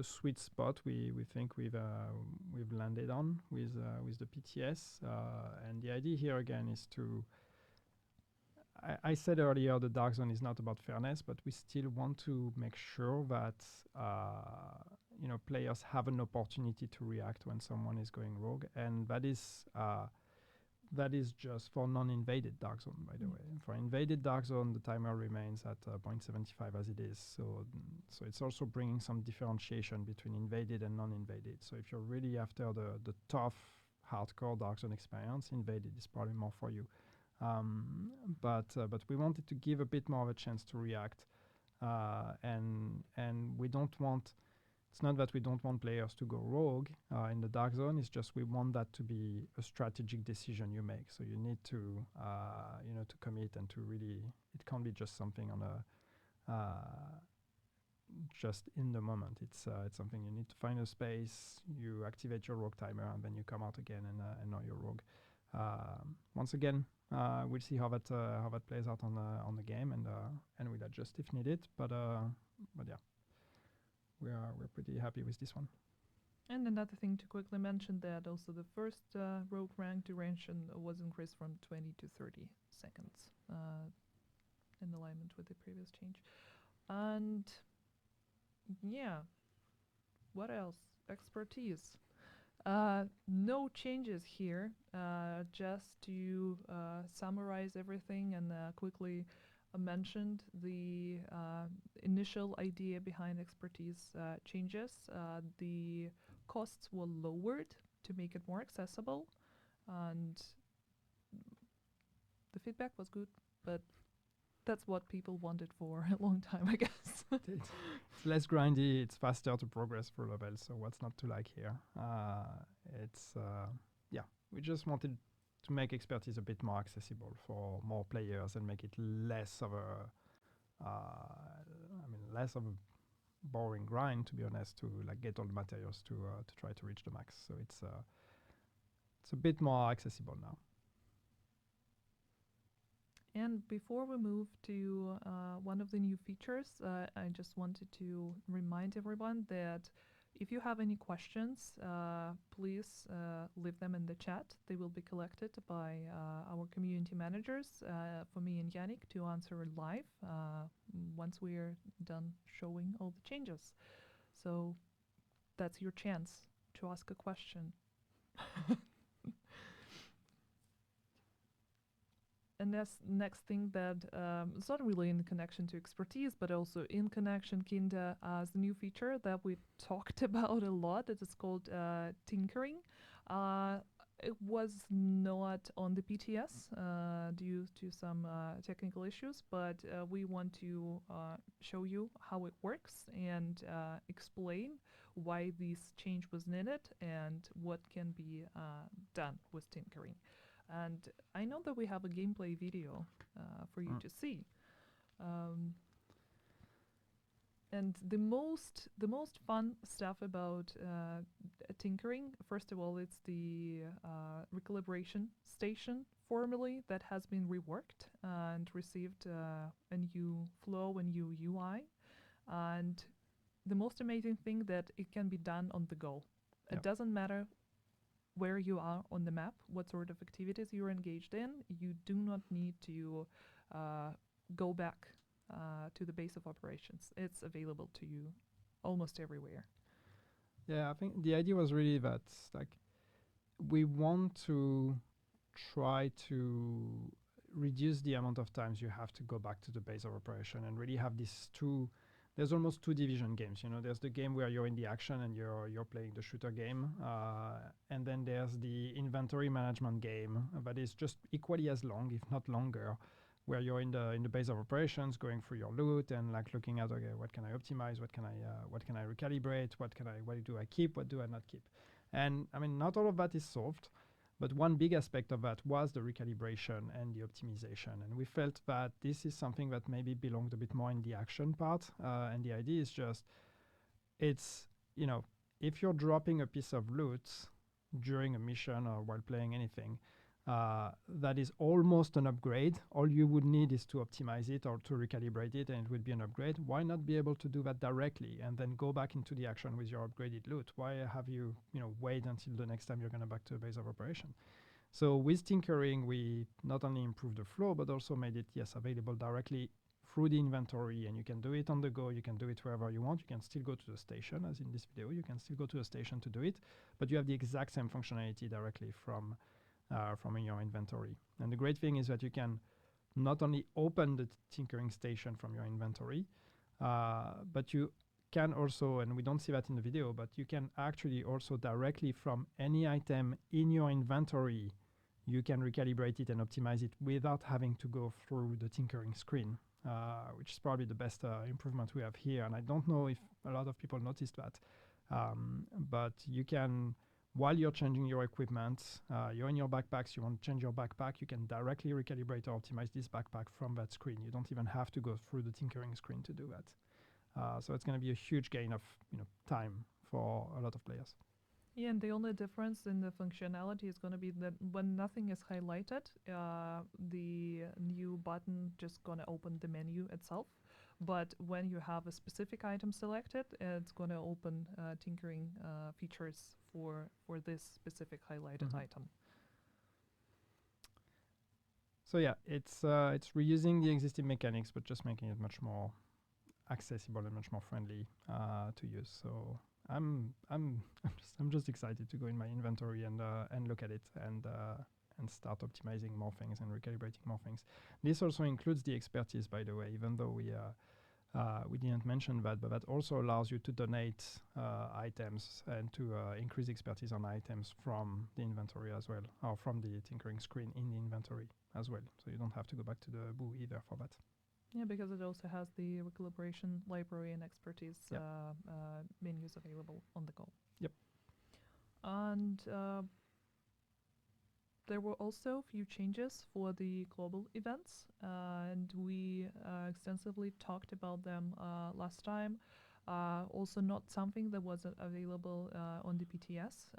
B: sweet spot we think we've landed on with the PTS, and the idea here again is to. I said earlier the Dark Zone is not about fairness, but we still want to make sure that players have an opportunity to react when someone is going rogue, and that is just for non-invaded Dark Zone, by the way. For invaded Dark Zone, the timer remains at 0.75 as it is. So it's also bringing some differentiation between invaded and non-invaded. So if you're really after the tough, hardcore Dark Zone experience, invaded is probably more for you. But we wanted to give a bit more of a chance to react, and we don't want it's not that we don't want players to go rogue in the dark zone. It's just we want that to be a strategic decision you make. So you need to, to commit and to really. It can't be just something on just in the moment. It's something you need to find a space. You activate your rogue timer, and then you come out again and know your rogue. Once again, we'll see how that plays out on the game, and we'll adjust if needed. But yeah. We're pretty happy with this one.
A: And another thing to quickly mention that also the first rogue rank duration was increased from 20 to 30 seconds in alignment with the previous change. And yeah, what else? Expertise. No changes here. Just to summarize everything and quickly mentioned the initial idea behind expertise changes. The costs were lowered to make it more accessible, and the feedback was good, but that's what people wanted for a long time, I guess.
B: It's less grindy, it's faster to progress through levels, so what's not to like here? We just wanted to make expertise a bit more accessible for more players and make it less of a boring grind, to be honest, to like get all the materials to try to reach the max. So it's a bit more accessible now.
A: And before we move to one of the new features, I just wanted to remind everyone that if you have any questions, please leave them in the chat. They will be collected by our community managers, for me and Yannick, to answer live once we're done showing all the changes. So that's your chance to ask a question. And that's next thing that it's not really in connection to expertise, but also in connection kinda as the new feature that we talked about a lot. It is called tinkering. It was not on the PTS due to some technical issues, but we want to show you how it works and explain why this change was needed and what can be done with tinkering. And I know that we have a gameplay video for you to see. And the most fun stuff about tinkering, first of all, it's the recalibration station formally that has been reworked and received a new flow, a new UI. And the most amazing thing that it can be done on the go.
B: Yep.
A: It doesn't matter where you are on the map, what sort of activities you're engaged in. You do not need to go back to the base of operations. It's available to you almost everywhere.
B: Yeah, I think the idea was really that like we want to try to reduce the amount of times you have to go back to the base of operation and really have these two. There's almost two division games, you know. There's the game where you're in the action and you're playing the shooter game, and then there's the inventory management game that is just equally as long, if not longer, where you're in the base of operations, going through your loot and like looking at, okay, what can I optimize, what can I recalibrate, what do I keep, what do I not keep, and I mean not all of that is solved. But one big aspect of that was the recalibration and the optimization. And we felt that this is something that maybe belonged a bit more in the action part. And the idea is just, it's, you know, if you're dropping a piece of loot during a mission or while playing anything, that is almost an upgrade. All you would need is to optimize it or to recalibrate it, and it would be an upgrade. Why not be able to do that directly and then go back into the action with your upgraded loot? Why have you, wait until the next time you're going to back to the base of operation? So with tinkering, we not only improved the flow, but also made it, available directly through the inventory, and you can do it on the go. You can do it wherever you want. You can still go to the station, as in this video. You can still go to the station to do it, but you have the exact same functionality directly from in your inventory. And the great thing is that you can not only open the tinkering station from your inventory, but you can also, and we don't see that in the video, but you can actually also directly from any item in your inventory, you can recalibrate it and optimize it without having to go through the tinkering screen, which is probably the best improvement we have here. And I don't know if a lot of people noticed that, But you can, while you're changing your equipment, you're in your backpacks, you want to change your backpack, you can directly recalibrate or optimize this backpack from that screen. You don't even have to go through the tinkering screen to do that. So it's going to be a huge gain of time for a lot of players.
A: Yeah, and the only difference in the functionality is going to be that when nothing is highlighted, the new button just going to open the menu itself. But when you have a specific item selected, it's going to open tinkering features for this specific highlighted item.
B: So yeah, it's reusing the existing mechanics, but just making it much more accessible and much more friendly to use. So I'm just excited to go in my inventory and look at it and start optimizing more things and recalibrating more things. This also includes the expertise, by the way, even though we didn't mention that, but that also allows you to donate items and to increase expertise on items from the inventory as well, or from the tinkering screen in the inventory as well. So you don't have to go back to the boo either for that.
A: Yeah, because it also has the recalibration library and expertise menus available on the go.
B: Yep.
A: And there were also a few changes for the global events, and we extensively talked about them last time. Also not something that wasn't available on the PTS,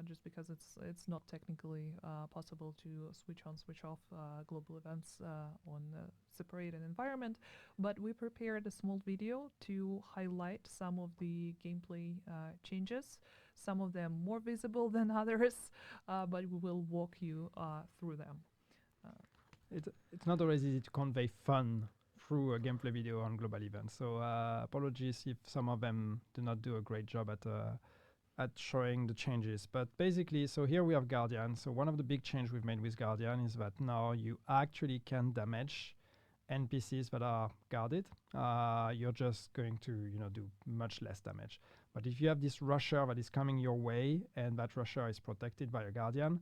A: just because it's not technically possible to switch on, switch off global events on a separated environment. But we prepared a small video to highlight some of the gameplay changes, some of them more visible than others, but we will walk you through them.
B: It's not always easy to convey fun through a gameplay video on global events. So apologies if some of them do not do a great job at showing the changes. But basically, so here we have Guardian. So one of the big changes we've made with Guardian is that now you actually can damage NPCs that are guarded. You're just going to do much less damage. But if you have this rusher that is coming your way and that rusher is protected by a Guardian,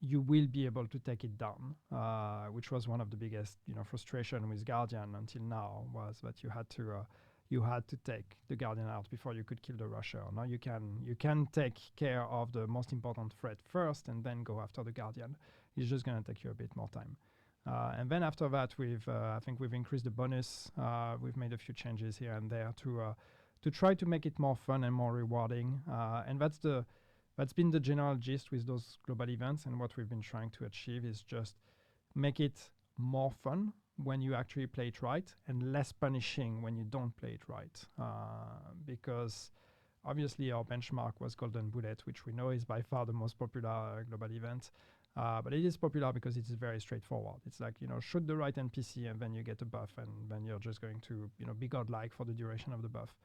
B: you will be able to take it down, which was one of the biggest, frustration with Guardian until now, was that you had to take the Guardian out before you could kill the Rusher. Now you can take care of the most important threat first and then go after the Guardian. It's just going to take you a bit more time. And then after that, I think we've increased the bonus. We've made a few changes here and there to try to make it more fun and more rewarding. And that's been the general gist with those global events, and what we've been trying to achieve is just make it more fun when you actually play it right and less punishing when you don't play it right. Because obviously our benchmark was Golden Bullet, which we know is by far the most popular global event. But it is popular because it's very straightforward. It's like, shoot the right NPC and then you get a buff, and then you're just going to, be godlike for the duration of the buff.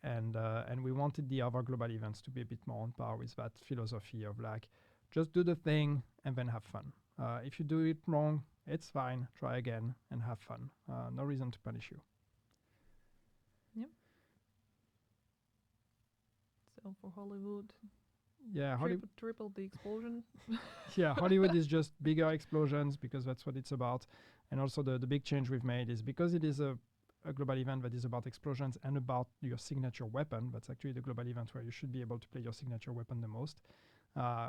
B: And we wanted the other global events to be a bit more on par with that philosophy of like, just do the thing and then have fun. If you do it wrong, it's fine. Try again and have fun. No reason to punish you.
A: Yep. So for Hollywood,
B: yeah,
A: triple the explosion.
B: Yeah, Hollywood is just bigger explosions because that's what it's about. And also the big change we've made is because it is a global event that is about explosions and about your signature weapon. That's actually the global event where you should be able to play your signature weapon the most.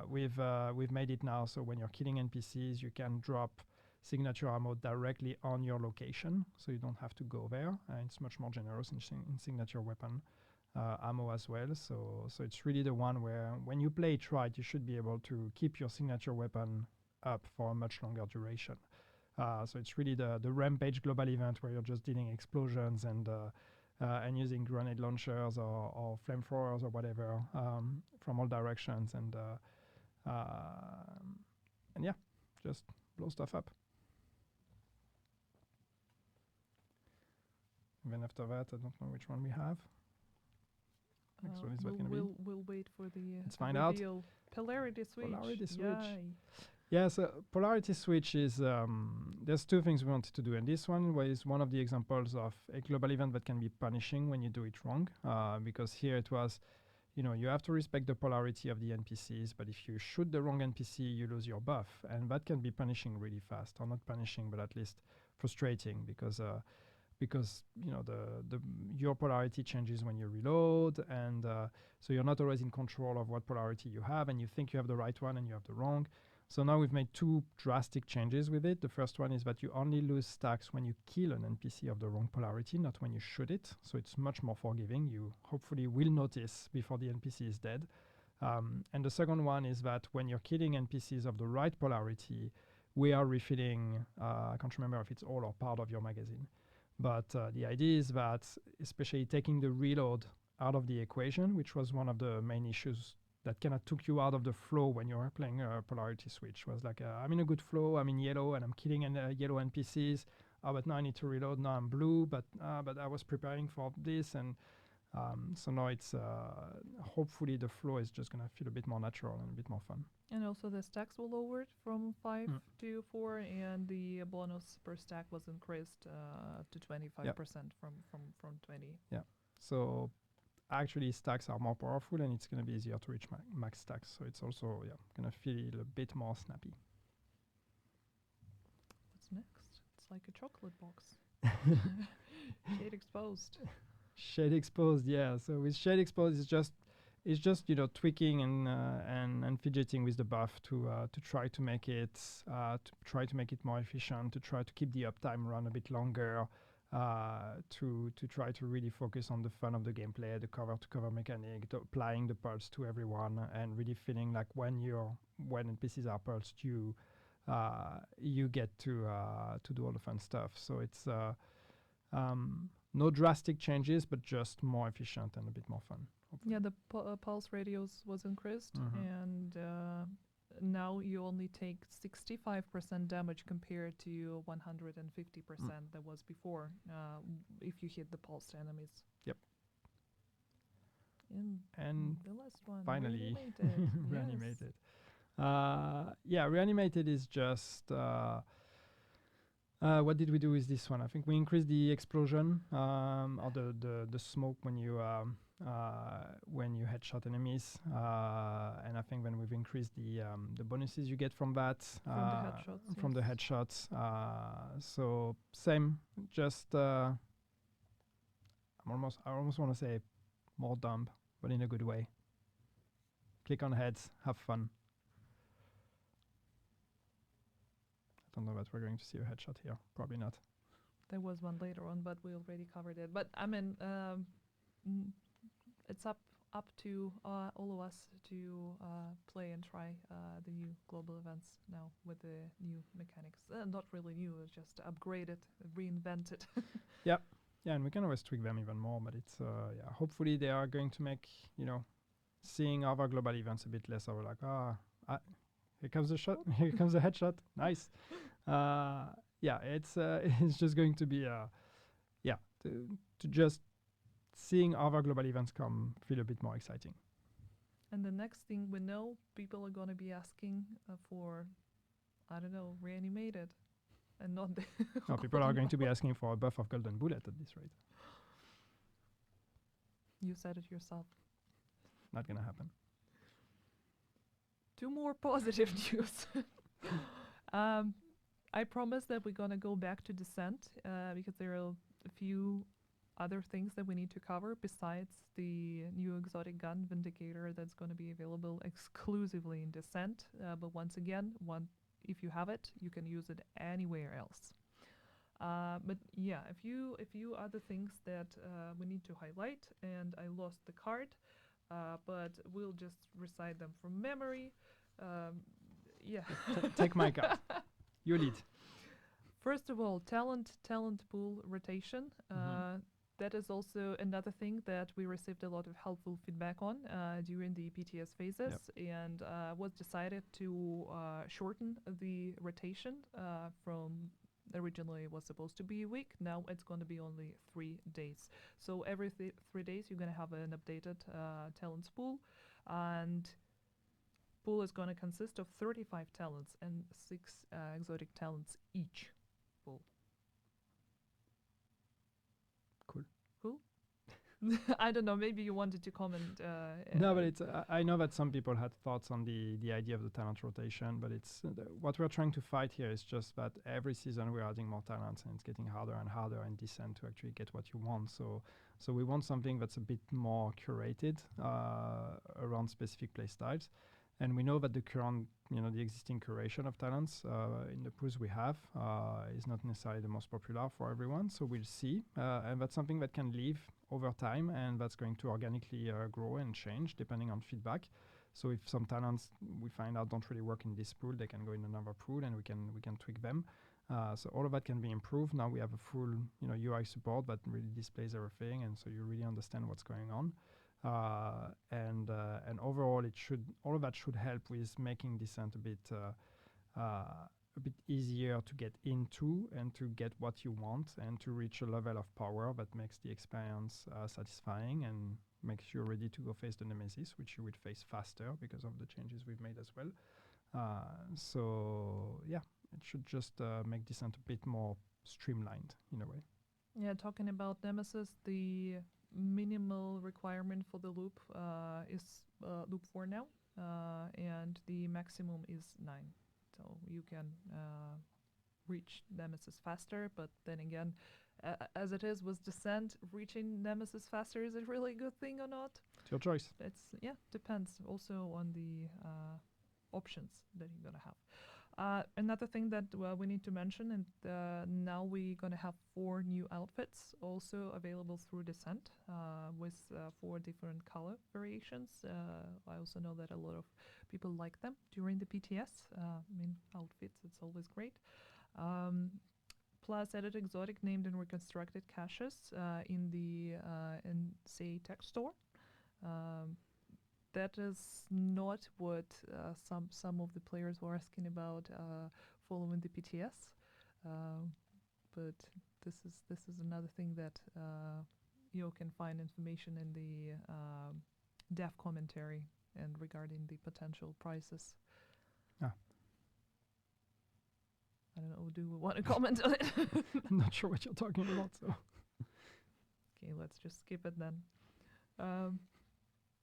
B: We've made it now so when you're killing NPCs, you can drop signature ammo directly on your location, so you don't have to go there. It's much more generous in signature weapon ammo as well. So it's really the one where when you play it right, you should be able to keep your signature weapon up for a much longer duration. So it's really the Rampage global event where you're just dealing explosions and using grenade launchers or flamethrowers or whatever from all directions and yeah, just blow stuff up. And then after that, I don't know which one we have. Next one is what gonna be?
A: We'll wait for the
B: Let's find out.
A: Polarity switch.
B: Polarity switch.
A: Yay.
B: Yeah, so polarity switch is, there's two things we wanted to do. And this one was one of the examples of a global event that can be punishing when you do it wrong. Because here it was, you have to respect the polarity of the NPCs, but if you shoot the wrong NPC, you lose your buff. And that can be punishing really fast, or not punishing, but at least frustrating, because because your polarity changes when you reload, and so you're not always in control of what polarity you have, and you think you have the right one and you have the wrong. So now we've made two drastic changes with it. The first one is that you only lose stacks when you kill an NPC of the wrong polarity, not when you shoot it. So it's much more forgiving. You hopefully will notice before the NPC is dead. And the second one is that when you're killing NPCs of the right polarity, we are refilling, I can't remember if it's all or part of your magazine. But the idea is that, especially taking the reload out of the equation, which was one of the main issues that kind of took you out of the flow when you were playing a polarity switch, was like, I'm in a good flow, I'm in yellow, and I'm killing yellow NPCs. But now I need to reload. Now I'm blue, but I was preparing for this, and so now it's hopefully the flow is just gonna feel a bit more natural and a bit more fun.
A: And also the stacks were lowered from 5 to 4, and the bonus per stack was increased to 25% from 20.
B: Yeah. So actually stacks are more powerful, and it's going to be easier to reach max stacks. So it's also going to feel a bit more snappy.
A: What's next? It's like a chocolate box. Shade exposed.
B: Shade exposed, yeah. So with shade exposed, it's just tweaking and fidgeting with the buff to try to make it more efficient, to try to keep the uptime run a bit longer, to try to really focus on the fun of the gameplay, the cover-to-cover mechanic, applying the pulse to everyone, and really feeling like when NPCs are pulsed, you get to do all the fun stuff. So it's no drastic changes, but just more efficient and a bit more fun. Hopefully.
A: Yeah, the pulse radius was increased, and now you only take 65% damage compared to 150% that was before, if you hit the pulsed enemies.
B: Yep.
A: And the last one,
B: finally,
A: Reanimated.
B: Yes. Reanimated is just... what did we do with this one? I think we increased the explosion or the smoke when you headshot enemies, and I think when we've increased the bonuses you get from that from the headshots. So same, just I almost want to say more dumb, but in a good way. Click on heads, have fun. I don't know that we're going to see a headshot here. Probably not.
A: There was one later on, but we already covered it. But I mean, it's up to all of us to play and try the new global events now with the new mechanics. Not really new, it's just upgraded, reinvented.
B: Yeah, and we can always tweak them even more. But it's hopefully they are going to make seeing other global events a bit less of like here comes the shot, here comes the headshot, nice. It's just going to be to just seeing other global events come feel a bit more exciting.
A: And the next thing we know, people are going to be asking for, I don't know, reanimated, and not the.
B: No, people are going to be asking for a buff of golden bullet at this rate.
A: You said it yourself.
B: Not gonna happen.
A: Two more positive news. I promise that we're gonna go back to Descent because there are a few other things that we need to cover besides the new exotic gun Vindicator that's going to be available exclusively in Descent. But once again, if you have it, you can use it anywhere else. But yeah, a few other things that we need to highlight, and I lost the card, but we'll just recite them from memory.
B: Take my card. You lead.
A: First of all, talent pool rotation. That is also another thing that we received a lot of helpful feedback on during the PTS phases, and was decided to shorten the rotation from originally it was supposed to be a week. Now it's going to be only 3 days. So every 3 days you're going to have an updated talents pool, and pool is going to consist of 35 talents and 6 exotic talents each pool.
B: Cool.
A: Cool? I don't know. Maybe you wanted to comment.
B: No, but it's. I know that some people had thoughts on the idea of the talent rotation, but it's what we're trying to fight here is just that every season we're adding more talents, and it's getting harder and harder in Descent to actually get what you want. So we want something that's a bit more curated around specific play styles, and we know that the current, the existing curation of talents in the pools we have is not necessarily the most popular for everyone. So we'll see, and that's something that can leave over time, and that's going to organically grow and change depending on feedback. So if some talents we find out don't really work in this pool, they can go in another pool, and we can tweak them. So all of that can be improved. Now we have a full UI support that really displays everything, and so you really understand what's going on. And overall, all of that should help with making Descent a bit easier to get into and to get what you want and to reach a level of power that makes the experience satisfying and makes you ready to go face the Nemesis, which you will face faster because of the changes we've made as well. So yeah, it should just make Descent a bit more streamlined in a way.
A: Yeah, talking about Nemesis, the minimal requirement for the loop is loop 4 now, and the maximum is 9. So you can reach Nemesis faster, but then again, as it is with Descent, reaching Nemesis faster, is it really a good thing or not?
B: It's your choice.
A: Depends also on the options that you're gonna have. Another thing that we need to mention, and now we're gonna have 4 new outfits also available through Descent with 4 different color variations. I also know that a lot of people like them during the PTS. Outfits, it's always great. Plus added exotic named and reconstructed caches in the NCA Tech Store. That is not what some of the players were asking about following the PTS, but this is another thing that you can find information in the dev commentary and regarding the potential prices. I don't know. Do we want to comment on it?
B: I'm not sure what you're talking about. So
A: okay, let's just skip it then.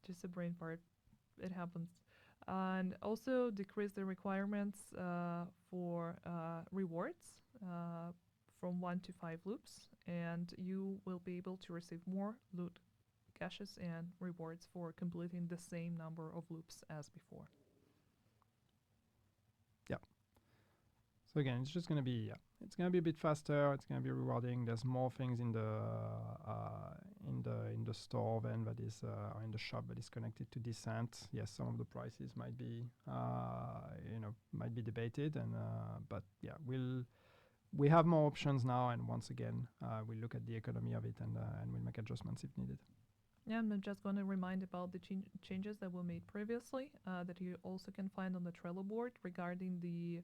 A: Just a brain fart. It happens. And also decrease the requirements for rewards from 1 to 5 loops, and you will be able to receive more loot caches and rewards for completing the same number of loops as before.
B: So again, it's just going to be it's going to be a bit faster. It's going to be rewarding. There's more things in the store then that is or in the shop that is connected to Descent. Yes, some of the prices might be debated, and but yeah, we have more options now, and once again, we'll look at the economy of it and we'll make adjustments if needed.
A: Yeah, I'm just going to remind about the changes that were made previously that you also can find on the Trello board regarding the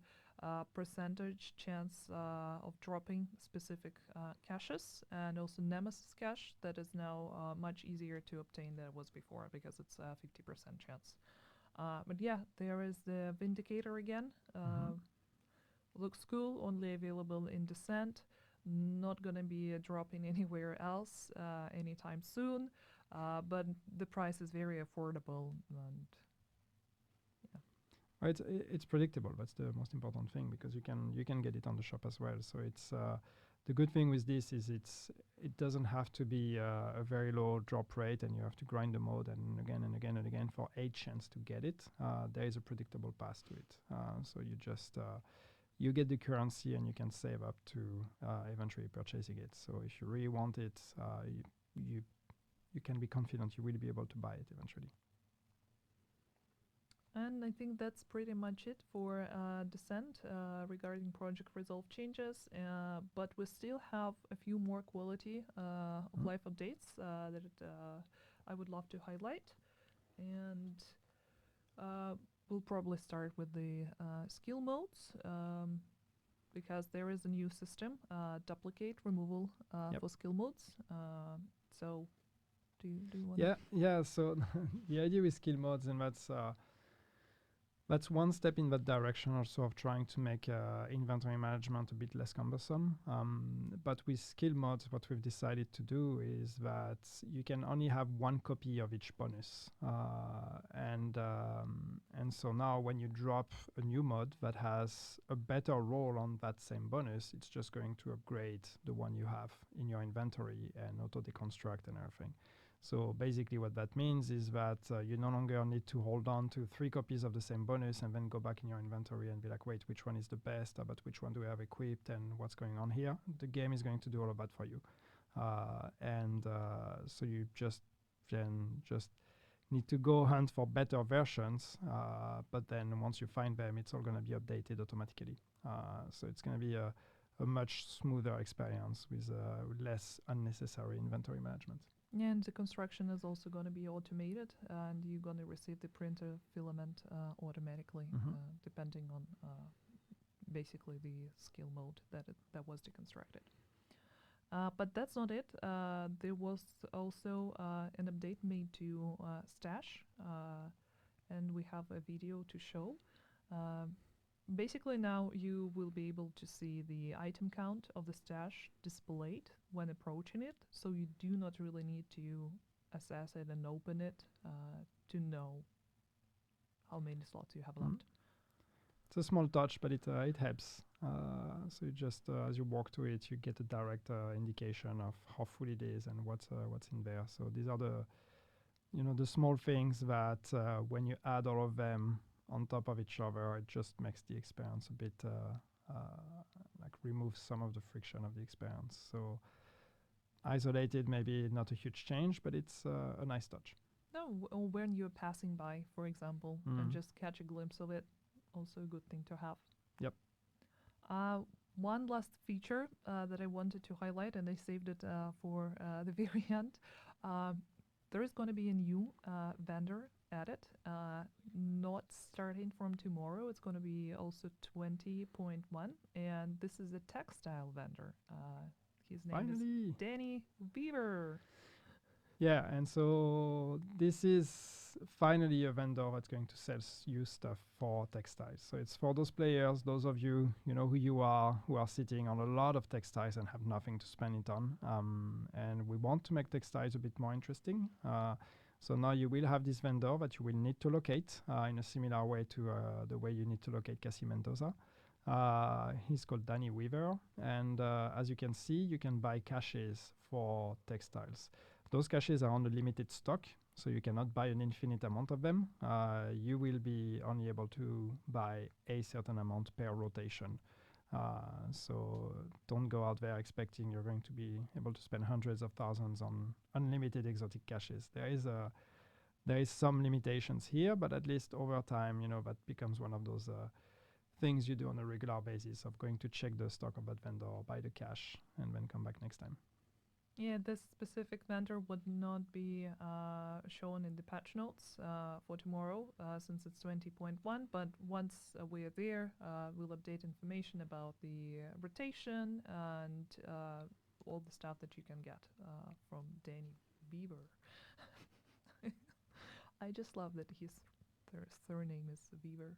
A: percentage chance of dropping specific caches, and also Nemesis cache that is now much easier to obtain than it was before because it's a 50% chance. But yeah, there is the Vindicator again. Looks cool, only available in Descent. Not going to be dropping anywhere else anytime soon. But the price is very affordable, and
B: it's predictable. That's the most important thing, because you can get it on the shop as well. So it's the good thing with this is it doesn't have to be a very low drop rate, and you have to grind the mode and again and again and again for 8 chance to get it. There is a predictable path to it. So you just you get the currency and you can save up to eventually purchasing it. So if you really want it, you can be confident you will be able to buy it eventually.
A: And I think that's pretty much it for Descent regarding project resolve changes. But we still have a few more quality of life updates that I would love to highlight. And we'll probably start with the skill modes because there is a new system, duplicate removal for skill modes. So do you want
B: Yeah, so the idea with skill modes, and that's That's one step in that direction also of trying to make inventory management a bit less cumbersome. But with skill mods, what we've decided to do is that you can only have one copy of each bonus. And so now when you drop a new mod that has a better roll on that same bonus, it's just going to upgrade the one you have in your inventory and auto deconstruct and everything. So basically what that means is that you no longer need to hold on to 3 copies of the same bonus and then go back in your inventory and be like, wait, which one is the best? But which one do I have equipped and what's going on here? The game is going to do all of that for you. So you just need to go hunt for better versions. But then once you find them, it's all going to be updated automatically. So it's going to be a much smoother experience with less unnecessary inventory management.
A: And the construction is also going to be automated, and you're going to receive the printer filament automatically, depending on basically the skill mode that was deconstructed. But that's not it. There was also an update made to Stash, and we have a video to show. Basically now you will be able to see the item count of the stash displayed when approaching it, so you do not really need to assess it and open it to know how many slots you have left.
B: It's a small touch, but it helps. So you just as you walk to it, you get a direct indication of how full it is and what's in there. So these are the small things that when you add all of them on top of each other, it just makes the experience a bit like removes some of the friction of the experience. So isolated, maybe not a huge change, but it's a nice touch.
A: No, or when you're passing by, for example, and just catch a glimpse of it, also a good thing to have.
B: Yep.
A: One last feature that I wanted to highlight, and I saved it for the very end. There is going to be a new vendor added, not starting from tomorrow. It's going to be also 20.1, and this is a textile vendor. His name is Danny Weaver.
B: Yeah, and so this is finally a vendor that's going to sell you stuff for textiles. So it's for those players, those of you, who you are, who are sitting on a lot of textiles and have nothing to spend it on. And we want to make textiles a bit more interesting. So now you will have this vendor that you will need to locate in a similar way to the way you need to locate Cassie Mendoza. He's called Danny Weaver. And as you can see, you can buy caches for textiles. Those caches are on a limited stock, so you cannot buy an infinite amount of them. You will be only able to buy a certain amount per rotation. So don't go out there expecting you're going to be able to spend hundreds of thousands on unlimited exotic caches. There is some limitations here, but at least over time, that becomes one of those things you do on a regular basis of going to check the stock of that vendor, buy the cache, and then come back next time.
A: Yeah, this specific vendor would not be shown in the patch notes for tomorrow since it's 20.1, but once we are there, we'll update information about the rotation and all the stuff that you can get from Danny Weaver. I just love that their surname is Weaver.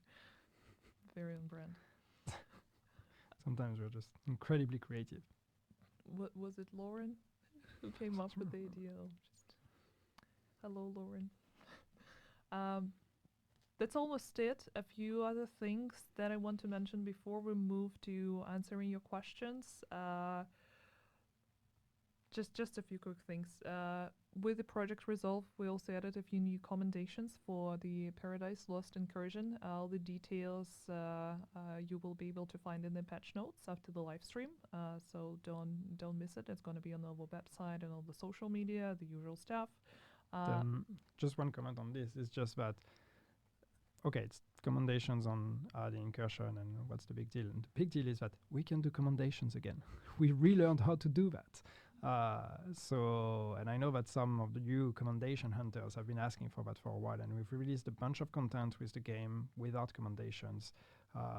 A: Very on brand.
B: Sometimes we're just incredibly creative.
A: Was it Lauren who came up with the idea of just hello, Lauren? That's almost it. A few other things that I want to mention before we move to answering your questions. Just a few quick things. With the project resolve, we also added a few new commendations for the Paradise Lost incursion. All the details you will be able to find in the patch notes after the live stream. So don't miss it. It's going to be on our website and all the social media, the usual stuff.
B: Just one comment on this is just that. Okay, it's commendations on the incursion, and what's the big deal? And the big deal is that we can do commendations again. We relearned how to do that. And I know that some of the new commendation hunters have been asking for that for a while, and we've released a bunch of content with the game without commendations.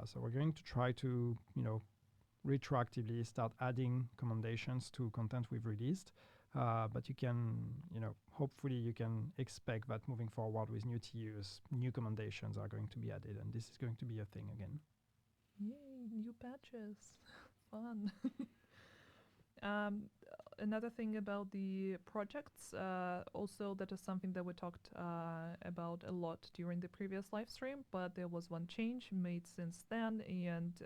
B: So we're going to try to, retroactively start adding commendations to content we've released. But you can, hopefully you can expect that moving forward with new TUs, new commendations are going to be added, and this is going to be a thing again.
A: Yay, new patches. Fun. Another thing about the projects, also that is something that we talked about a lot during the previous live stream, but there was one change made since then, and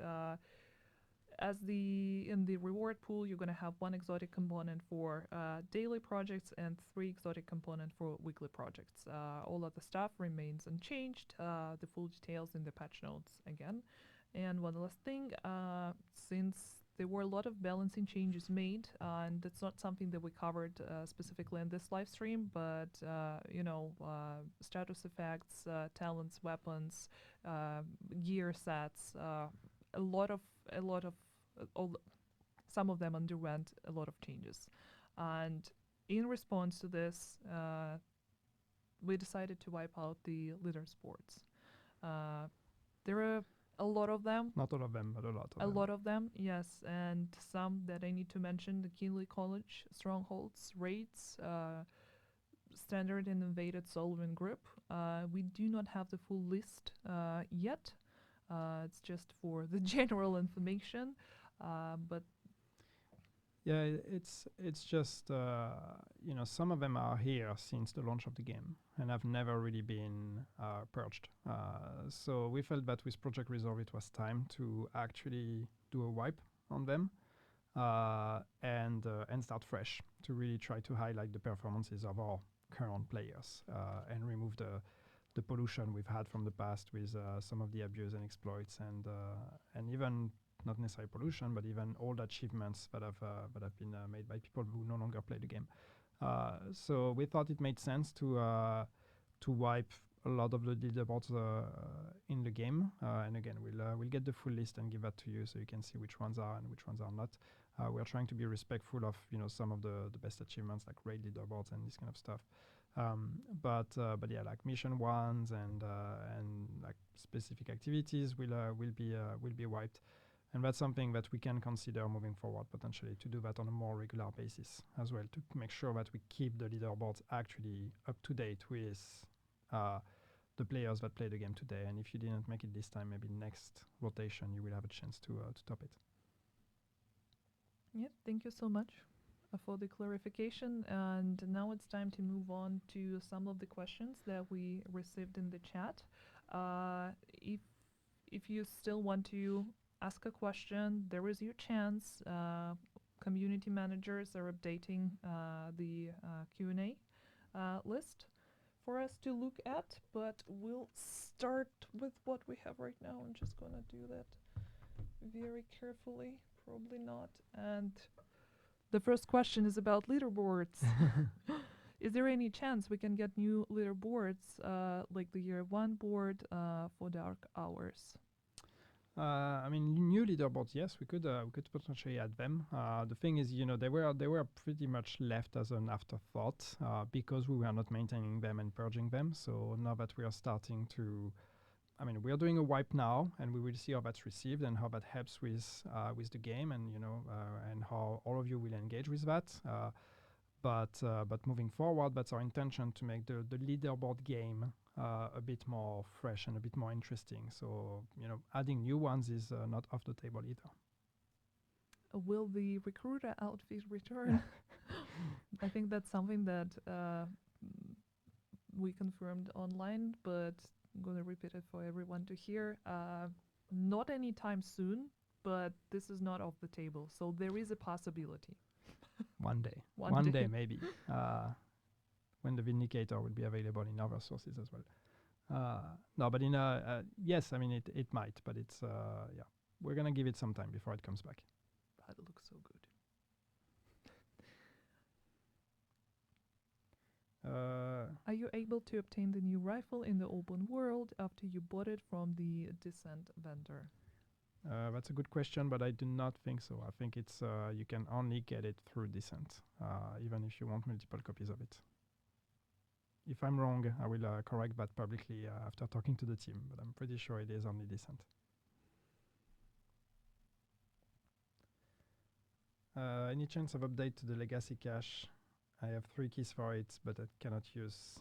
A: in the reward pool, you're going to have one exotic component for daily projects and 3 exotic components for weekly projects. All of the stuff remains unchanged. The full details in the patch notes again. And one last thing, since there were a lot of balancing changes made, and it's not something that we covered specifically in this live stream, but status effects, talents, weapons, gear sets, some of them underwent a lot of changes. And in response to this, we decided to wipe out the leader sports. There are a lot of them.
B: Not all of them, but a lot of
A: A
B: them.
A: lot of them, yes. And some that I need to mention, the Kinley College, Strongholds, Raids, Standard and Invaded Solomon Group. We do not have the full list yet. It's just for the general information. But
B: yeah, it's just some of them are here since the launch of the game and have never really been purged. So we felt that with Project Resolve it was time to actually do a wipe on them and start fresh to really try to highlight the performances of our current players and remove the pollution we've had from the past with some of the abuse and exploits and even not necessarily pollution, but even old achievements that have been made by people who no longer play the game. So we thought it made sense to wipe a lot of the leaderboards in the game. And again, we'll get the full list and give that to you so you can see which ones are and which ones are not. We're trying to be respectful of some of the best achievements like raid leaderboards and this kind of stuff. But yeah, like mission ones and like specific activities will be wiped. And that's something that we can consider moving forward potentially to do that on a more regular basis as well, to make sure that we keep the leaderboards actually up to date with the players that play the game today. And if you didn't make it this time, maybe next rotation you will have a chance to top it.
A: yeah, thank you so much for the clarification. And now it's time to move on to some of the questions that we received in the chat. If you still want to ask a question, there is your chance. Community managers are updating the Q&A list for us to look at, but we'll start with what we have right now. I'm just gonna do that very carefully, probably not. And the first question is about leaderboards. Is there any chance we can get new leaderboards, like the year 1 board for Dark Hours?
B: I mean, new leaderboards, yes, we could potentially add them. The thing is, they were pretty much left as an afterthought because we were not maintaining them and purging them. So now that we are starting to, we are doing a wipe now, and we will see how that's received and how that helps with the game, and and how all of you will engage with that. But moving forward, that's our intention, to make the leaderboard game a bit more fresh and a bit more interesting. So, adding new ones is not off the table either.
A: Will the recruiter outfit return? I think that's something that we confirmed online, but I'm going to repeat it for everyone to hear. Not anytime soon, but this is not off the table. So there is a possibility.
B: One day.
A: One day.
B: Maybe. When the Vindicator will be available in other sources as well. No, but yes, it might, but it's, we're going to give it some time before it comes back.
A: That looks so good. Are you able to obtain the new rifle in the open world after you bought it from the Descent vendor?
B: That's a good question, but I do not think so. I think it's you can only get it through Descent, even if you want multiple copies of it. If I'm wrong, I will correct that publicly after talking to the team, but I'm pretty sure it is only Descent. Any chance of update to the legacy cache I have 3 keys for it, but I cannot use.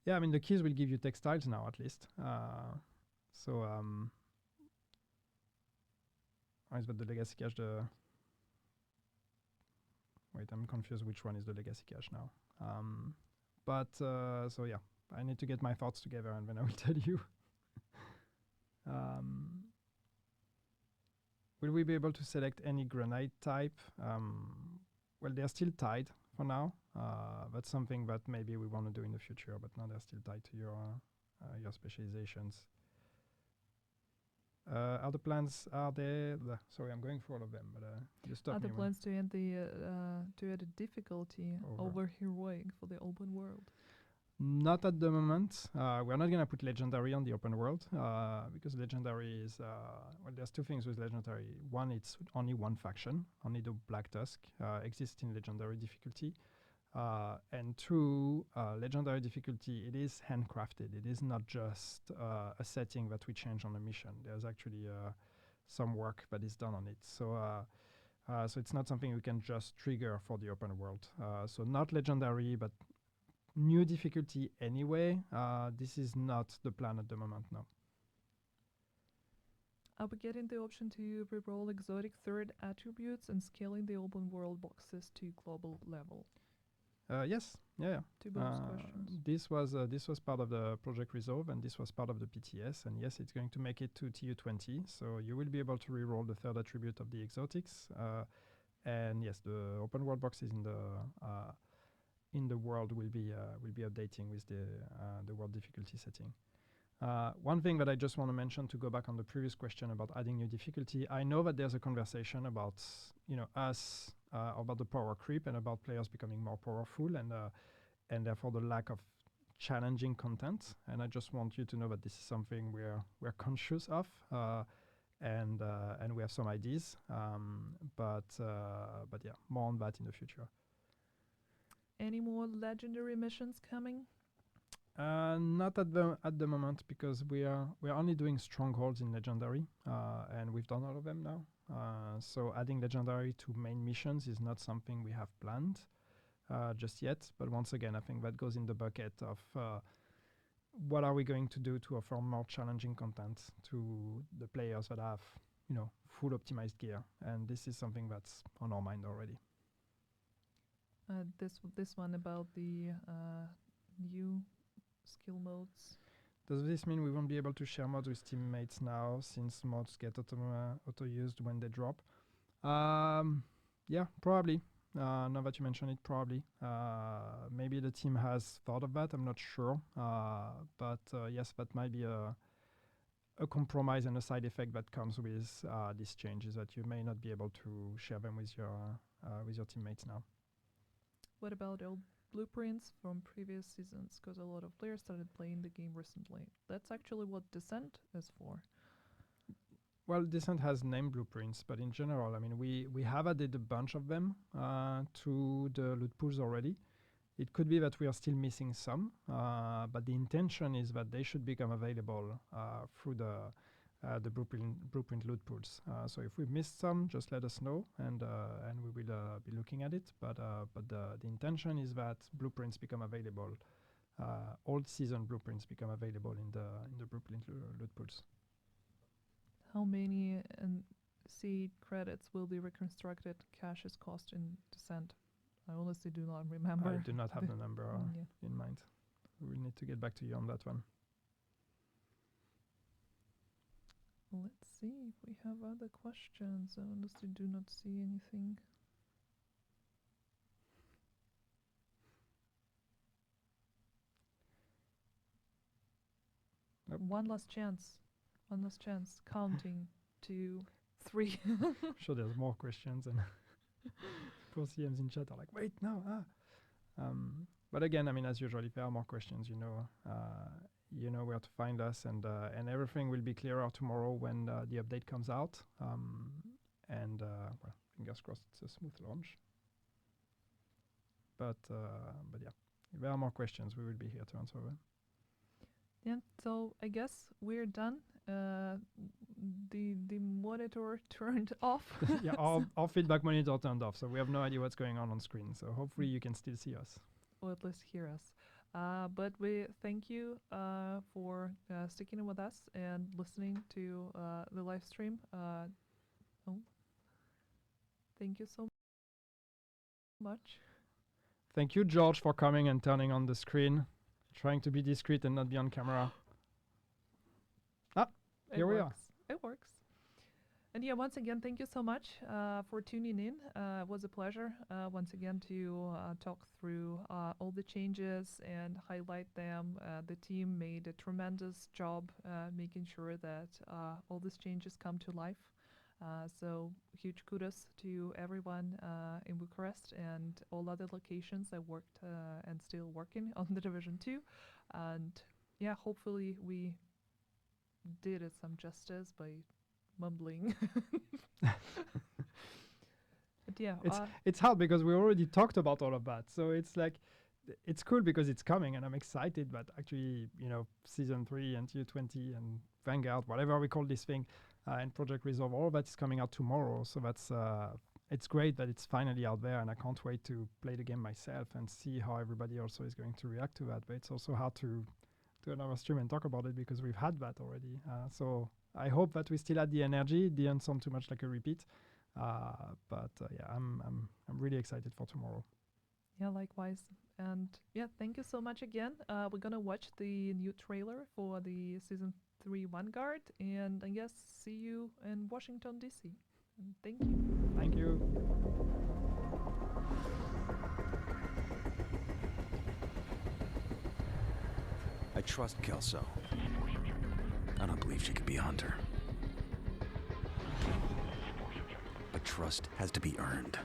B: Yeah, I mean the keys will give you textiles now at least. So is that the legacy cache? Wait, I'm confused. Which one is the legacy cache now? So yeah, I need to get my thoughts together and then I will tell you. Will we be able to select any grenade type? Well, they're still tied for now. That's something that maybe we want to do in the future, but now they're still tied to your specializations. Are the plans? Are there? Sorry, I'm going through all of them, but you stop
A: Are
B: me.
A: the plans to add the difficulty over heroic for the open world?
B: Not at the moment. We're not going to put legendary on the open world because legendary is well. There's 2 things with legendary. One, it's only one faction. Only the Black Tusk exists in legendary difficulty. And 2, legendary difficulty, it is handcrafted. It is not just a setting that we change on a mission. There's actually some work that is done on it. So it's not something we can just trigger for the open world. So not legendary, but new difficulty anyway. This is not the plan at the moment, no.
A: Are we getting the option to reroll exotic third attributes and scaling the open world boxes to global level?
B: Yes, yeah.
A: To both questions.
B: This was part of the Project Resolve, and this was part of the PTS. And yes, it's going to make it to TU20, so you will be able to reroll the third attribute of the exotics. And yes, the open world boxes in the world will be updating with the world difficulty setting. One thing that I just want to mention to go back on the previous question about adding new difficulty, I know that there's a conversation about us about the power creep and about players becoming more powerful and therefore the lack of challenging content. And I just want you to know that this is something we're conscious of and we have some ideas. But yeah, more on that in the future.
A: Any more legendary missions coming?
B: Not at the moment because we are only doing strongholds in legendary, and we've done all of them now. So adding legendary to main missions is not something we have planned just yet. But once again, I think that goes in the bucket of what are we going to do to offer more challenging content to the players that have full optimized gear, and this is something that's on our mind already.
A: This one about the new skill modes.
B: Does this mean we won't be able to share mods with teammates now since mods get auto-used when they drop? Yeah, probably. Now that you mention it, probably. Maybe the team has thought of that, I'm not sure. But yes, that might be a compromise and a side effect that comes with this change, is that you may not be able to share them with your teammates now.
A: What about old blueprints from previous seasons? Because a lot of players started playing the game recently. That's actually what Descent is for.
B: Well, Descent has named blueprints, but in general, I mean, we have added a bunch of them to the loot pools already. It could be that we are still missing some, but the intention is that they should become available through the blueprint loot pools. So if we've missed some, just let us know, and we will be looking at it. But the intention is that blueprints become available. Old season blueprints become available in the blueprint loot pools.
A: How many seed credits will the reconstructed caches cost in Descent? I honestly do not remember.
B: I do not have the number in mind. We will need to get back to you on that one.
A: Let's see if we have other questions. I honestly do not see anything.
B: Nope.
A: One last chance. Counting 2, 3.
B: I'm sure there's more questions, and poor CMs in chat are like, wait, no. But again, I mean, as usual, if there are more questions, you know where to find us, and everything will be clearer tomorrow when the update comes out. Well, fingers crossed, it's a smooth launch. But yeah, if there are more questions, we will be here to answer them.
A: Yeah, so I guess we're done. the monitor turned off.
B: Yeah, our feedback monitor turned off, so we have no idea what's going on screen. So hopefully you can still see us.
A: Or at least hear us. But we thank you for sticking with us and listening to the live stream. Thank you so much.
B: Thank you, George, for coming and turning on the screen, trying to be discreet and not be on camera. Here we are.
A: It works. And yeah, once again, thank you so much for tuning in. It was a pleasure once again to talk through all the changes and highlight them. The team made a tremendous job making sure that all these changes come to life. So huge kudos to everyone in Bucharest and all other locations that worked and still working on the Division 2. And yeah, hopefully we did it some justice by mumbling. But yeah,
B: it's hard because we already talked about all of that. So it's like, it's cool because it's coming and I'm excited, but actually, season 3 and U20 and Vanguard, whatever we call this thing, and Project Resolve, all of that is coming out tomorrow. So that's, it's great that it's finally out there, and I can't wait to play the game myself and see how everybody also is going to react to that. But it's also hard to do another stream and talk about it because we've had that already. So I hope that we still had the energy. It didn't sound too much like a repeat. But yeah, I'm really excited for tomorrow.
A: Yeah, likewise. And yeah, thank you so much again. We're gonna watch the new trailer for the season 3 Vanguard, and I guess see you in Washington DC. And thank you.
B: Thank you.
D: I trust Kelso. I don't believe she could be a hunter. But trust has to be earned.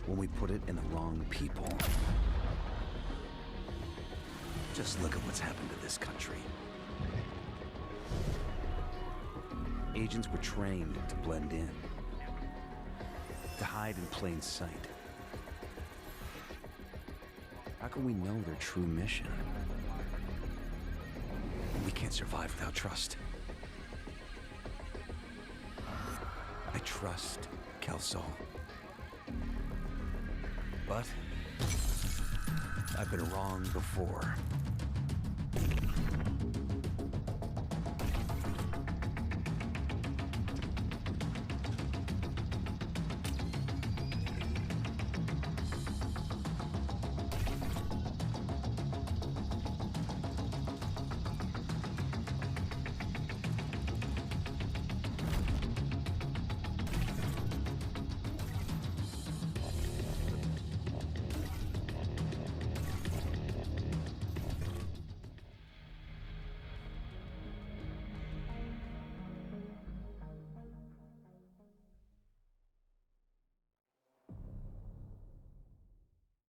D: When we put it in the wrong people. Just look at what's happened to this country. Agents were trained to blend in, to hide in plain sight. How can we know their true mission? We can't survive without trust. I trust Kelso. But I've been wrong before.